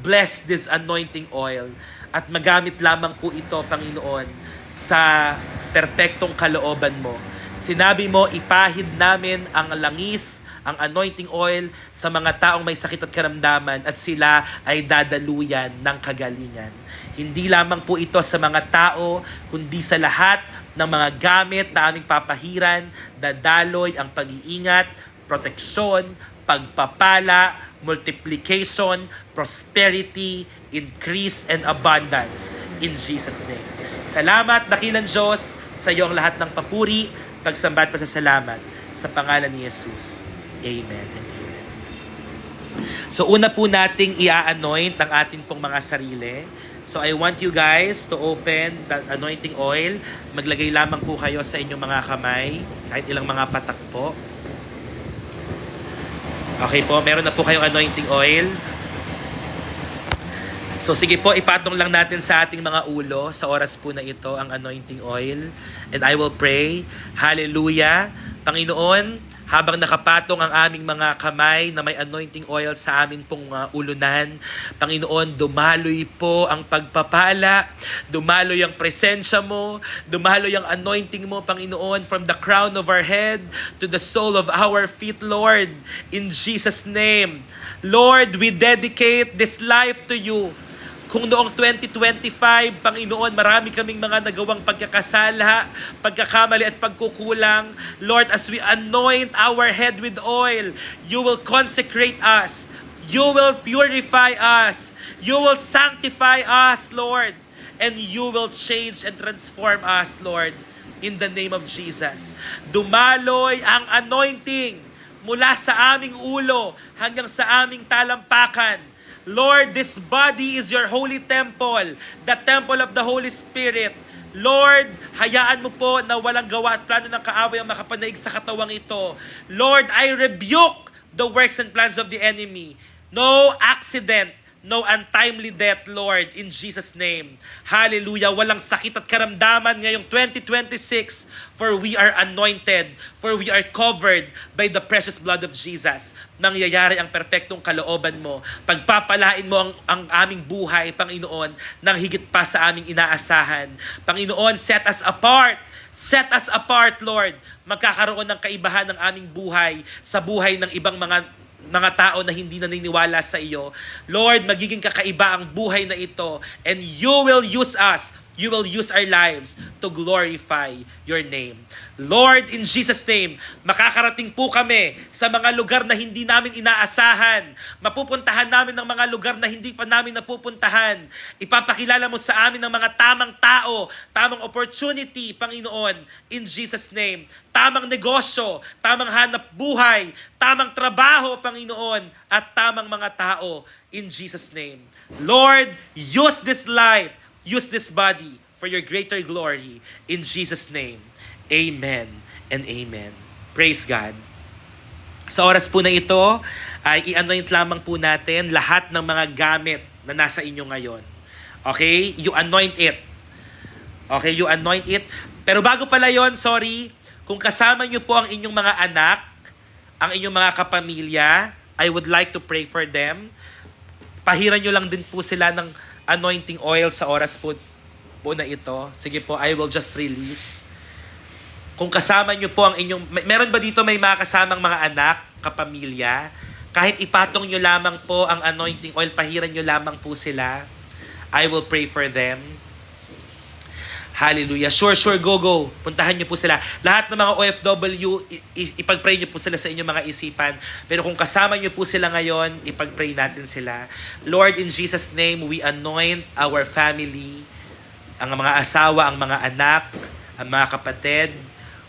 S1: Bless this anointing oil. At magamit lamang po ito, Panginoon, sa perpektong kalooban mo. Sinabi mo, ipahid namin ang langis, ang anointing oil sa mga taong may sakit at karamdaman at sila ay dadaluyan ng kagalingan. Hindi lamang po ito sa mga tao, kundi sa lahat ng mga gamit na aming papahiran, dadaloy ang pag-iingat, proteksyon, pagpapala, multiplication, prosperity, increase, and abundance in Jesus' name. Salamat, dakilang Diyos, sa iyo ang lahat ng papuri, pagsambat pa sa salamat sa pangalan ni Jesus. Amen and amen. So una po nating i-anoint ang ating pong mga sarili. So I want you guys to open the anointing oil. Maglagay lamang po kayo sa inyong mga kamay, kahit ilang mga patak po. Okay po, meron na po kayong anointing oil. So sige po, ipatong lang natin sa ating mga ulo sa oras po na ito ang anointing oil. And I will pray. Hallelujah. Panginoon, habang nakapatong ang aming mga kamay na may anointing oil sa aming pong ulunan, Panginoon, dumaloy po ang pagpapala, dumaloy ang presensya mo, dumaloy ang anointing mo, Panginoon, from the crown of our head to the sole of our feet, Lord, in Jesus' name. Lord, we dedicate this life to you. Kung noong 2025, Panginoon, marami kaming mga nagawang pagkakasala, pagkakamali at pagkukulang. Lord, as we anoint our head with oil, you will consecrate us. You will purify us. You will sanctify us, Lord. And you will change and transform us, Lord, in the name of Jesus. Dumaloy ang anointing mula sa aming ulo hanggang sa aming talampakan. Lord, this body is your holy temple, the temple of the Holy Spirit. Lord, hayaan mo po na walang gawa at plano ng kaaway ang makapanaig sa katawang ito. Lord, I rebuke the works and plans of the enemy. No accident, no untimely death, Lord, in Jesus' name. Hallelujah. Walang sakit at karamdaman ngayong 2026, for we are anointed, for we are covered by the precious blood of Jesus. Nangyayari ang perpektong kalooban mo. Pagpapalain mo ang aming buhay, Panginoon, nang higit pa sa aming inaasahan. Panginoon, set us apart. Set us apart, Lord. Magkakaroon ng kaibahan ng aming buhay sa buhay ng ibang mga mga tao na hindi naniniwala sa iyo. Lord, magiging kakaiba ang buhay na ito, and you will use us. You will use our lives to glorify your name. Lord, in Jesus' name, makakarating po kami sa mga lugar na hindi namin inaasahan. Mapupuntahan namin ng mga lugar na hindi pa namin napupuntahan. Ipapakilala mo sa amin ng mga tamang tao, tamang opportunity, Panginoon, in Jesus' name. Tamang negosyo, tamang hanap buhay, tamang trabaho, Panginoon, at tamang mga tao, in Jesus' name. Lord, use this life, use this body for your greater glory. In Jesus' name, amen and amen. Praise God. Sa oras po na ito, ay i-anoint lamang po natin lahat ng mga gamit na nasa inyo ngayon. Okay? You anoint it. Okay? You anoint it. Pero bago pala yon, sorry, kung kasama nyo po ang inyong mga anak, ang inyong mga kapamilya, I would like to pray for them. Pahiran nyo lang din po sila ng anointing oil sa oras po na ito. Sige po, I will just release. Kung kasama nyo po ang inyong... Meron ba dito may mga kasamang mga anak, kapamilya? Kahit ipatong nyo lamang po ang anointing oil, pahiran nyo lamang po sila. I will pray for them. Hallelujah. Sure, go. Puntahan niyo po sila. Lahat ng mga OFW, ipag-pray niyo po sila sa inyong mga isipan. Pero kung kasama niyo po sila ngayon, ipag-pray natin sila. Lord, in Jesus' name, we anoint our family, ang mga asawa, ang mga anak, ang mga kapatid,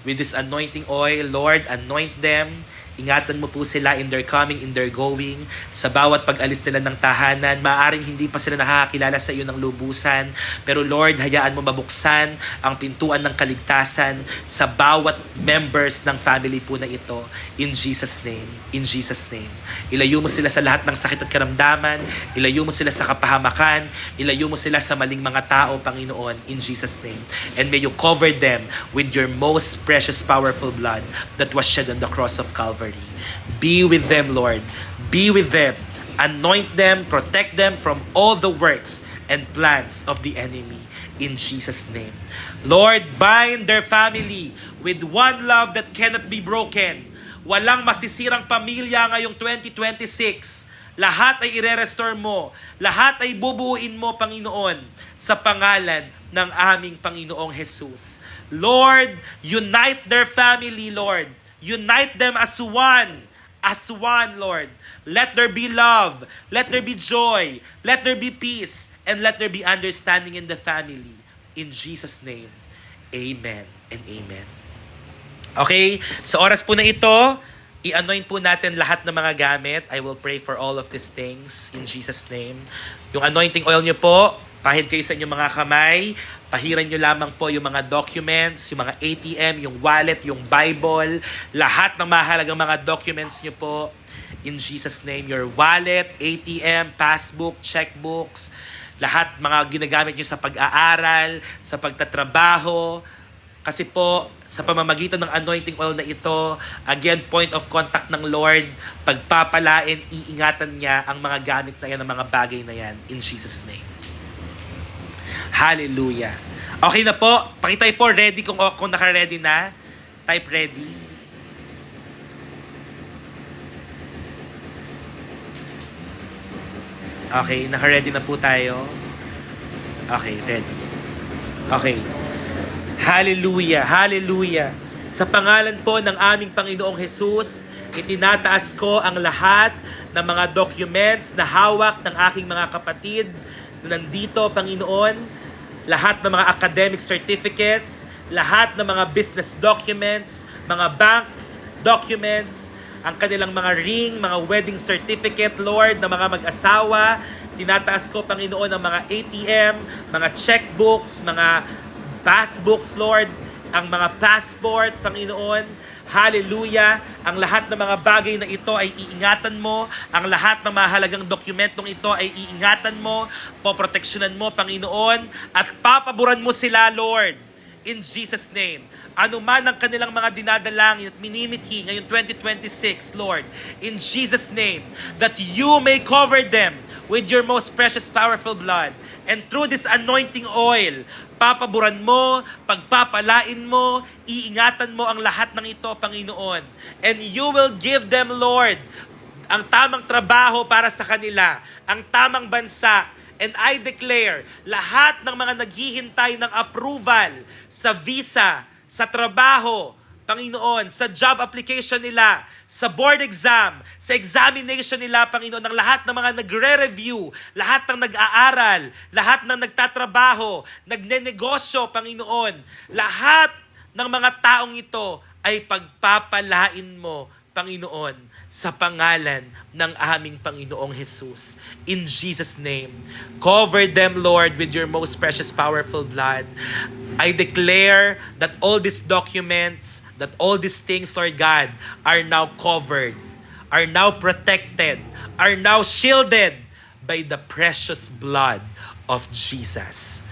S1: with this anointing oil. Lord, anoint them. Ingatan mo po sila in their coming, in their going. Sa bawat pag-alis nila ng tahanan, maaaring hindi pa sila nakakakilala sa iyo ng lubusan. Pero Lord, hayaan mo mabuksan ang pintuan ng kaligtasan sa bawat members ng family po na ito. In Jesus' name. In Jesus' name. Ilayo mo sila sa lahat ng sakit at karamdaman. Ilayo mo sila sa kapahamakan. Ilayo mo sila sa maling mga tao, Panginoon. In Jesus' name. And may you cover them with your most precious, powerful blood that was shed on the cross of Calvary. Be with them, Lord. Be with them. Anoint them, protect them from all the works and plans of the enemy. In Jesus' name. Lord, bind their family with one love that cannot be broken. Walang masisirang pamilya ngayong 2026. Lahat ay ire-restore mo. Lahat ay bubuuin mo, Panginoon, sa pangalan ng aming Panginoong Jesus. Lord, unite their family, Lord. Unite them as one. As one, Lord. Let there be love. Let there be joy. Let there be peace. And let there be understanding in the family. In Jesus' name. Amen and amen. Okay? Sa oras po na ito, i-anoint po natin lahat ng mga gamit. I will pray for all of these things in Jesus' name. Yung anointing oil nyo po, pahid kayo sa inyong mga kamay. Pahiran nyo lamang po yung mga documents, yung mga ATM, yung wallet, yung Bible. Lahat ng mahalagang mga documents nyo po. In Jesus' name, your wallet, ATM, passbook, checkbooks. Lahat mga ginagamit nyo sa pag-aaral, sa pagtatrabaho. Kasi po, sa pamamagitan ng anointing oil na ito, again, point of contact ng Lord, pagpapalain, iingatan niya ang mga gamit na yan, ang mga bagay na yan. In Jesus' name. Hallelujah. Okay na po. Pakitay po, ready kung naka-ready na. Type ready. Okay, naka-ready na po tayo. Okay, ready. Okay. Hallelujah. Hallelujah. Sa pangalan po ng aming Panginoong Jesus, itinataas ko ang lahat ng mga documents na hawak ng aking mga kapatid na nandito, Panginoon. Lahat ng mga academic certificates, lahat ng mga business documents, mga bank documents, ang kanilang mga ring, mga wedding certificate, Lord, ng mga mag-asawa. Tinataas ko, Panginoon, ang mga ATM, mga checkbooks, mga passbooks, Lord, ang mga passport, Panginoon. Hallelujah! Ang lahat ng mga bagay na ito ay iingatan mo. Ang lahat ng mahalagang dokumentong ito ay iingatan mo. Poproteksyonan mo, Panginoon. At papaboran mo sila, Lord. In Jesus' name. Ano man ang kanilang mga dinadalangin at minimithi ngayong 2026, Lord. In Jesus' name. That you may cover them with your most precious, powerful blood. And through this anointing oil, papaboran mo, pagpapalain mo, iingatan mo ang lahat ng ito, Panginoon. And you will give them, Lord, ang tamang trabaho para sa kanila, ang tamang bansa. And I declare, lahat ng mga naghihintay ng approval sa visa, sa trabaho, Panginoon, sa job application nila, sa board exam, sa examination nila, Panginoon, ng lahat ng mga nagre-review, lahat ng nag-aaral, lahat ng nagtatrabaho, nagnenegosyo, Panginoon, lahat ng mga taong ito ay pagpapalain mo, Panginoon, sa pangalan ng aming Panginoong Jesus. In Jesus' name, cover them, Lord, with your most precious, powerful blood. I declare that all these documents, that all these things, Lord God, are now covered, are now protected, are now shielded by the precious blood of Jesus.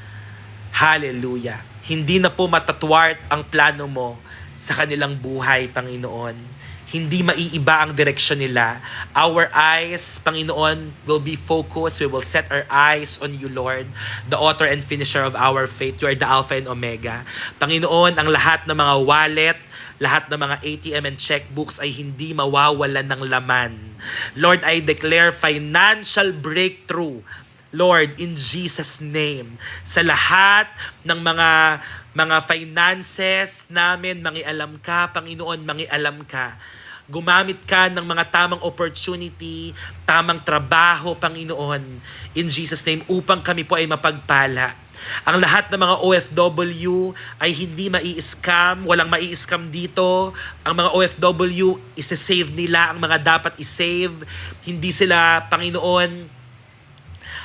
S1: Hallelujah. Hindi na po matatwart ang plano mo sa kanilang buhay, Panginoon. Hindi maiiba ang direksyon nila. Our eyes, Panginoon, will be focused. We will set our eyes on you, Lord, the author and finisher of our faith. You are the Alpha and Omega. Panginoon, ang lahat ng mga wallet, lahat ng mga ATM and checkbooks ay hindi mawawalan ng laman. Lord, I declare financial breakthrough, Lord, in Jesus' name, sa lahat ng mga finances namin, mangialam ka, Panginoon, mangialam ka. Gumamit ka ng mga tamang opportunity, tamang trabaho, Panginoon, in Jesus' name, upang kami po ay mapagpala. Ang lahat ng mga OFW ay hindi mai-scam, walang mai-scam dito. Ang mga OFW, isa-save nila ang mga dapat i-save. Hindi sila, Panginoon,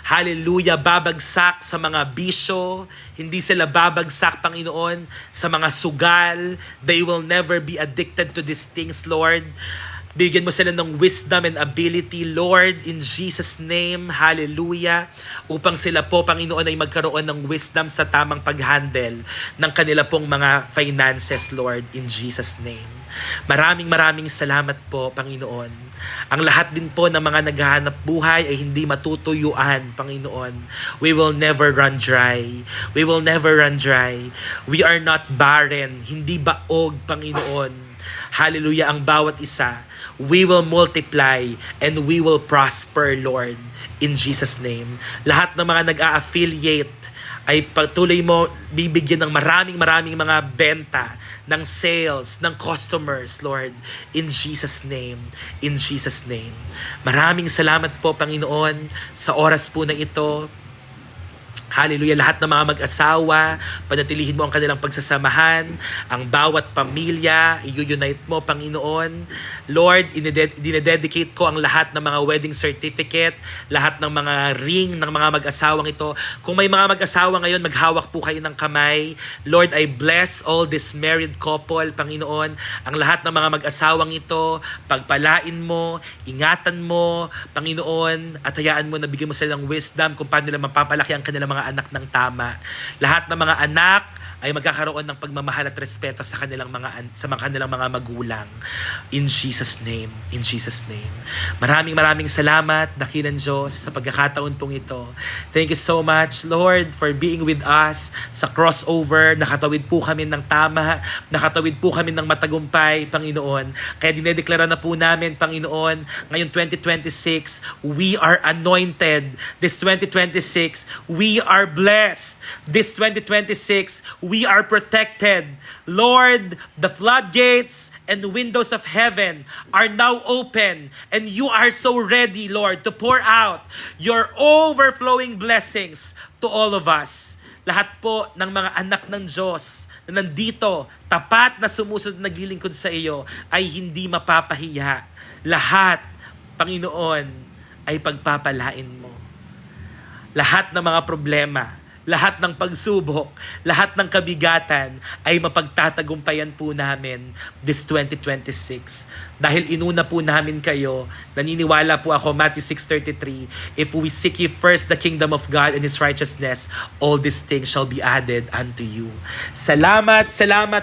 S1: hallelujah, babagsak sa mga bisyo. Hindi sila babagsak, Panginoon, sa mga sugal. They will never be addicted to these things, Lord. Bigyan mo sila ng wisdom and ability, Lord, in Jesus' name. Hallelujah. Upang sila po, Panginoon, ay magkaroon ng wisdom sa tamang pag-handle ng kanila pong mga finances, Lord, in Jesus' name. Maraming salamat po, Panginoon. Ang lahat din po ng mga naghahanap buhay ay hindi matutuyuan, Panginoon. We will never run dry. We will never run dry. We are not barren. Hindi baog, Panginoon. Hallelujah, ang bawat isa. We will multiply and we will prosper, Lord, in Jesus' name. Lahat ng mga nag-a-affiliate ay patuloy mo bibigyan ng maraming mga benta, ng sales, ng customers, Lord, in Jesus' name. In Jesus' name. Maraming salamat po, Panginoon, sa oras po na ito. Hallelujah. Lahat ng mga mag-asawa, panatilihin mo ang kanilang pagsasamahan, ang bawat pamilya, i-unite mo, Panginoon. Lord, dinededicate ko ang lahat ng mga wedding certificate, lahat ng mga ring ng mga mag-asawang ito. Kung may mga mag-asawa ngayon, maghawak po kayo ng kamay. Lord, I bless all this married couple, Panginoon. Ang lahat ng mga mag-asawang ito, pagpalain mo, ingatan mo, Panginoon, at hayaan mo na bigyan mo sila ng wisdom kung paano nila mapapalaki ang kanilang mga anak ng tama. Lahat ng mga anak ay magkakaroon ng pagmamahal at respeto sa kanilang mga magulang. In Jesus' name. In Jesus' name. Maraming salamat, dakilang Diyos, sa pagkakataon pong ito. Thank you so much, Lord, for being with us sa crossover. Nakatawid po kami ng tama. Nakatawid po kami ng matagumpay, Panginoon. Kaya dinedeklara na po namin, Panginoon, ngayon 2026, we are anointed. This 2026, we are blessed. This 2026, we are protected. Lord, the floodgates and the windows of heaven are now open, and you are so ready, Lord, to pour out your overflowing blessings to all of us. Lahat po ng mga anak ng Diyos na nandito, tapat na sumusunod na naglilingkod sa iyo, ay hindi mapapahiya. Lahat, Panginoon, ay pagpapalain mo. Lahat ng mga problema, lahat ng pagsubok, lahat ng kabigatan ay mapagtatagumpayan po namin this 2026. Dahil inuna po namin kayo, naniniwala po ako, Matthew 6:33, if we seek ye first the kingdom of God and His righteousness, all these things shall be added unto you. Salamat,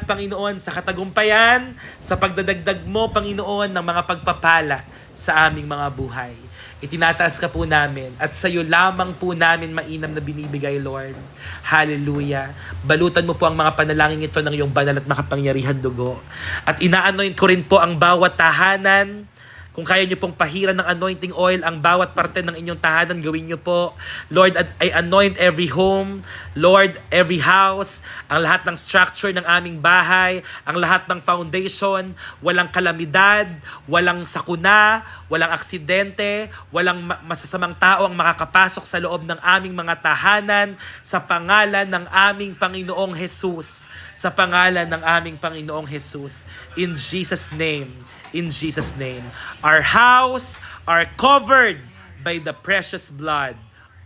S1: Panginoon, sa katagumpayan, sa pagdadagdag mo, Panginoon, ng mga pagpapala sa aming mga buhay. Itinataas ka po namin at sa iyo lamang po namin mainam na binibigay, Lord. Hallelujah. Balutan mo po ang mga panalangin ito ng iyong banal at makapangyarihan dugo. At ina-anoint ko rin po ang bawat tahanan, Kung kaya niyo pong pahiran ng anointing oil ang bawat parte ng inyong tahanan, gawin niyo po. Lord, I anoint every home, Lord, every house, ang lahat ng structure ng aming bahay, ang lahat ng foundation, walang kalamidad, walang sakuna, walang aksidente, walang masasamang tao ang makakapasok sa loob ng aming mga tahanan sa pangalan ng aming Panginoong Jesus. Sa pangalan ng aming Panginoong Jesus. In Jesus' name. In Jesus' name. Our house are covered by the precious blood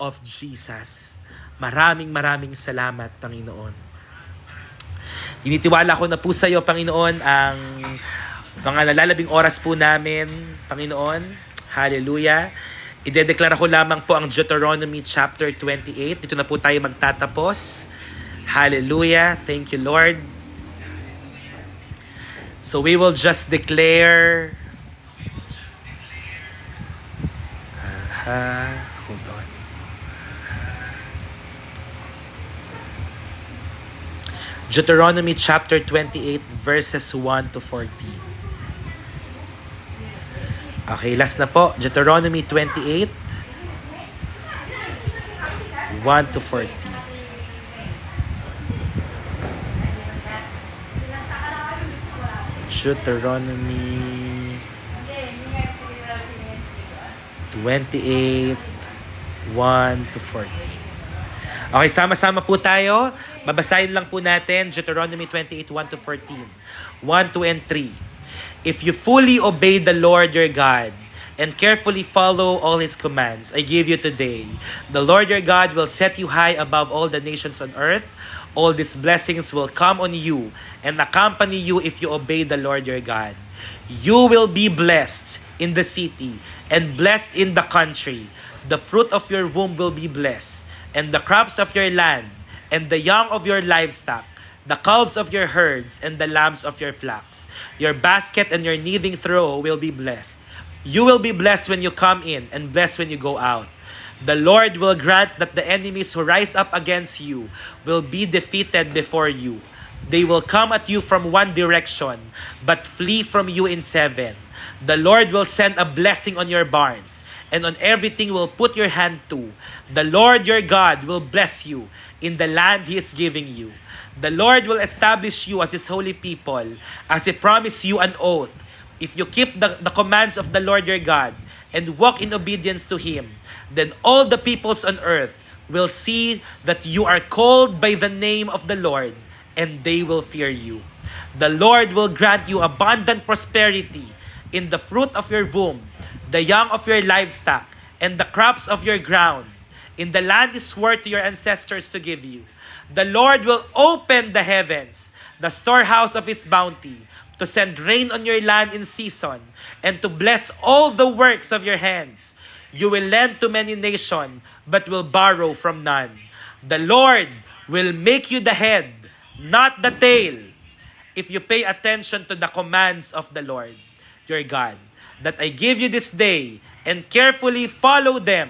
S1: of Jesus. Maraming salamat, Panginoon. Tinitiwala ko na po sa iyo, Panginoon, ang mga nalalabing oras po namin, Panginoon. Hallelujah. Idedeklara ko lamang po ang Deuteronomy chapter 28. Dito na po tayo magtatapos. Hallelujah. Thank you, Lord. So we will just declare. Hold on. Deuteronomy chapter 28 verses 1 to 14. Okay, last na po. Deuteronomy 28 1 to 14. Deuteronomy 28 1 to 14. Okay, sama-sama po tayo. Babasahin lang po natin Deuteronomy 28 1 to 14. 1, 2, and 3. If you fully obey the Lord your God and carefully follow all His commands I give you today, the Lord your God will set you high above all the nations on earth. All these blessings will come on you and accompany you if you obey the Lord your God. You will be blessed in the city and blessed in the country. The fruit of your womb will be blessed, and the crops of your land, and the young of your livestock, the calves of your herds, and the lambs of your flocks. Your basket and your kneading trough will be blessed. You will be blessed when you come in, and blessed when you go out. The Lord will grant that the enemies who rise up against you will be defeated before you. They will come at you from one direction, but flee from you in seven. The Lord will send a blessing on your barns, and on everything will put your hand to. The Lord your God will bless you in the land He is giving you. The Lord will establish you as His holy people, as He promised you an oath. If you keep the commands of the Lord your God and walk in obedience to Him, then all the peoples on earth will see that you are called by the name of the Lord, and they will fear you. The Lord will grant you abundant prosperity in the fruit of your womb, the young of your livestock, and the crops of your ground, in the land He swore to your ancestors to give you. The Lord will open the heavens, the storehouse of His bounty, to send rain on your land in season, and to bless all the works of your hands. You will lend to many nations, but will borrow from none. The Lord will make you the head, not the tail, if you pay attention to the commands of the Lord, your God, that I give you this day, and carefully follow them.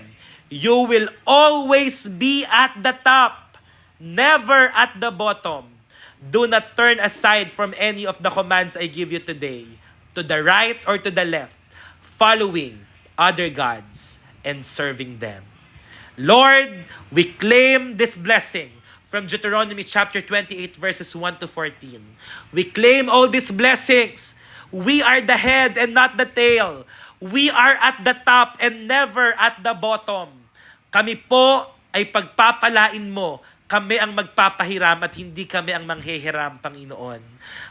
S1: You will always be at the top, never at the bottom. Do not turn aside from any of the commands I give you today, to the right or to the left, following other gods and serving them. Lord, we claim this blessing from Deuteronomy chapter 28 verses 1 to 14. We claim all these blessings. We are the head and not the tail. We are at the top and never at the bottom. Kami po ay pagpapalain mo. Kami ang magpapahiram at hindi kami ang manghihiram, Panginoon.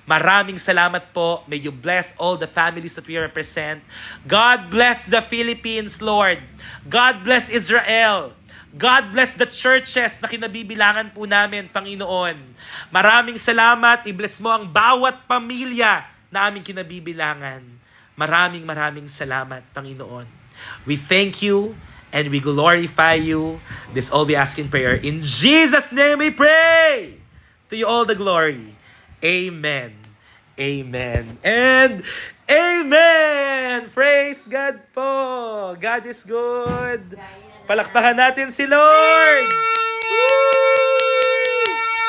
S1: Maraming salamat po. May you bless all the families that we represent. God bless the Philippines, Lord. God bless Israel. God bless the churches na kinabibilangan po namin, Panginoon. Maraming salamat. I-bless mo ang bawat pamilya na aming kinabibilangan. Maraming salamat, Panginoon. We thank you and we glorify you. This all we ask in prayer. In Jesus' name we pray. To you all the glory. Amen. Amen. And amen. Praise God po. God is good. Palakpakan natin si Lord. Woo!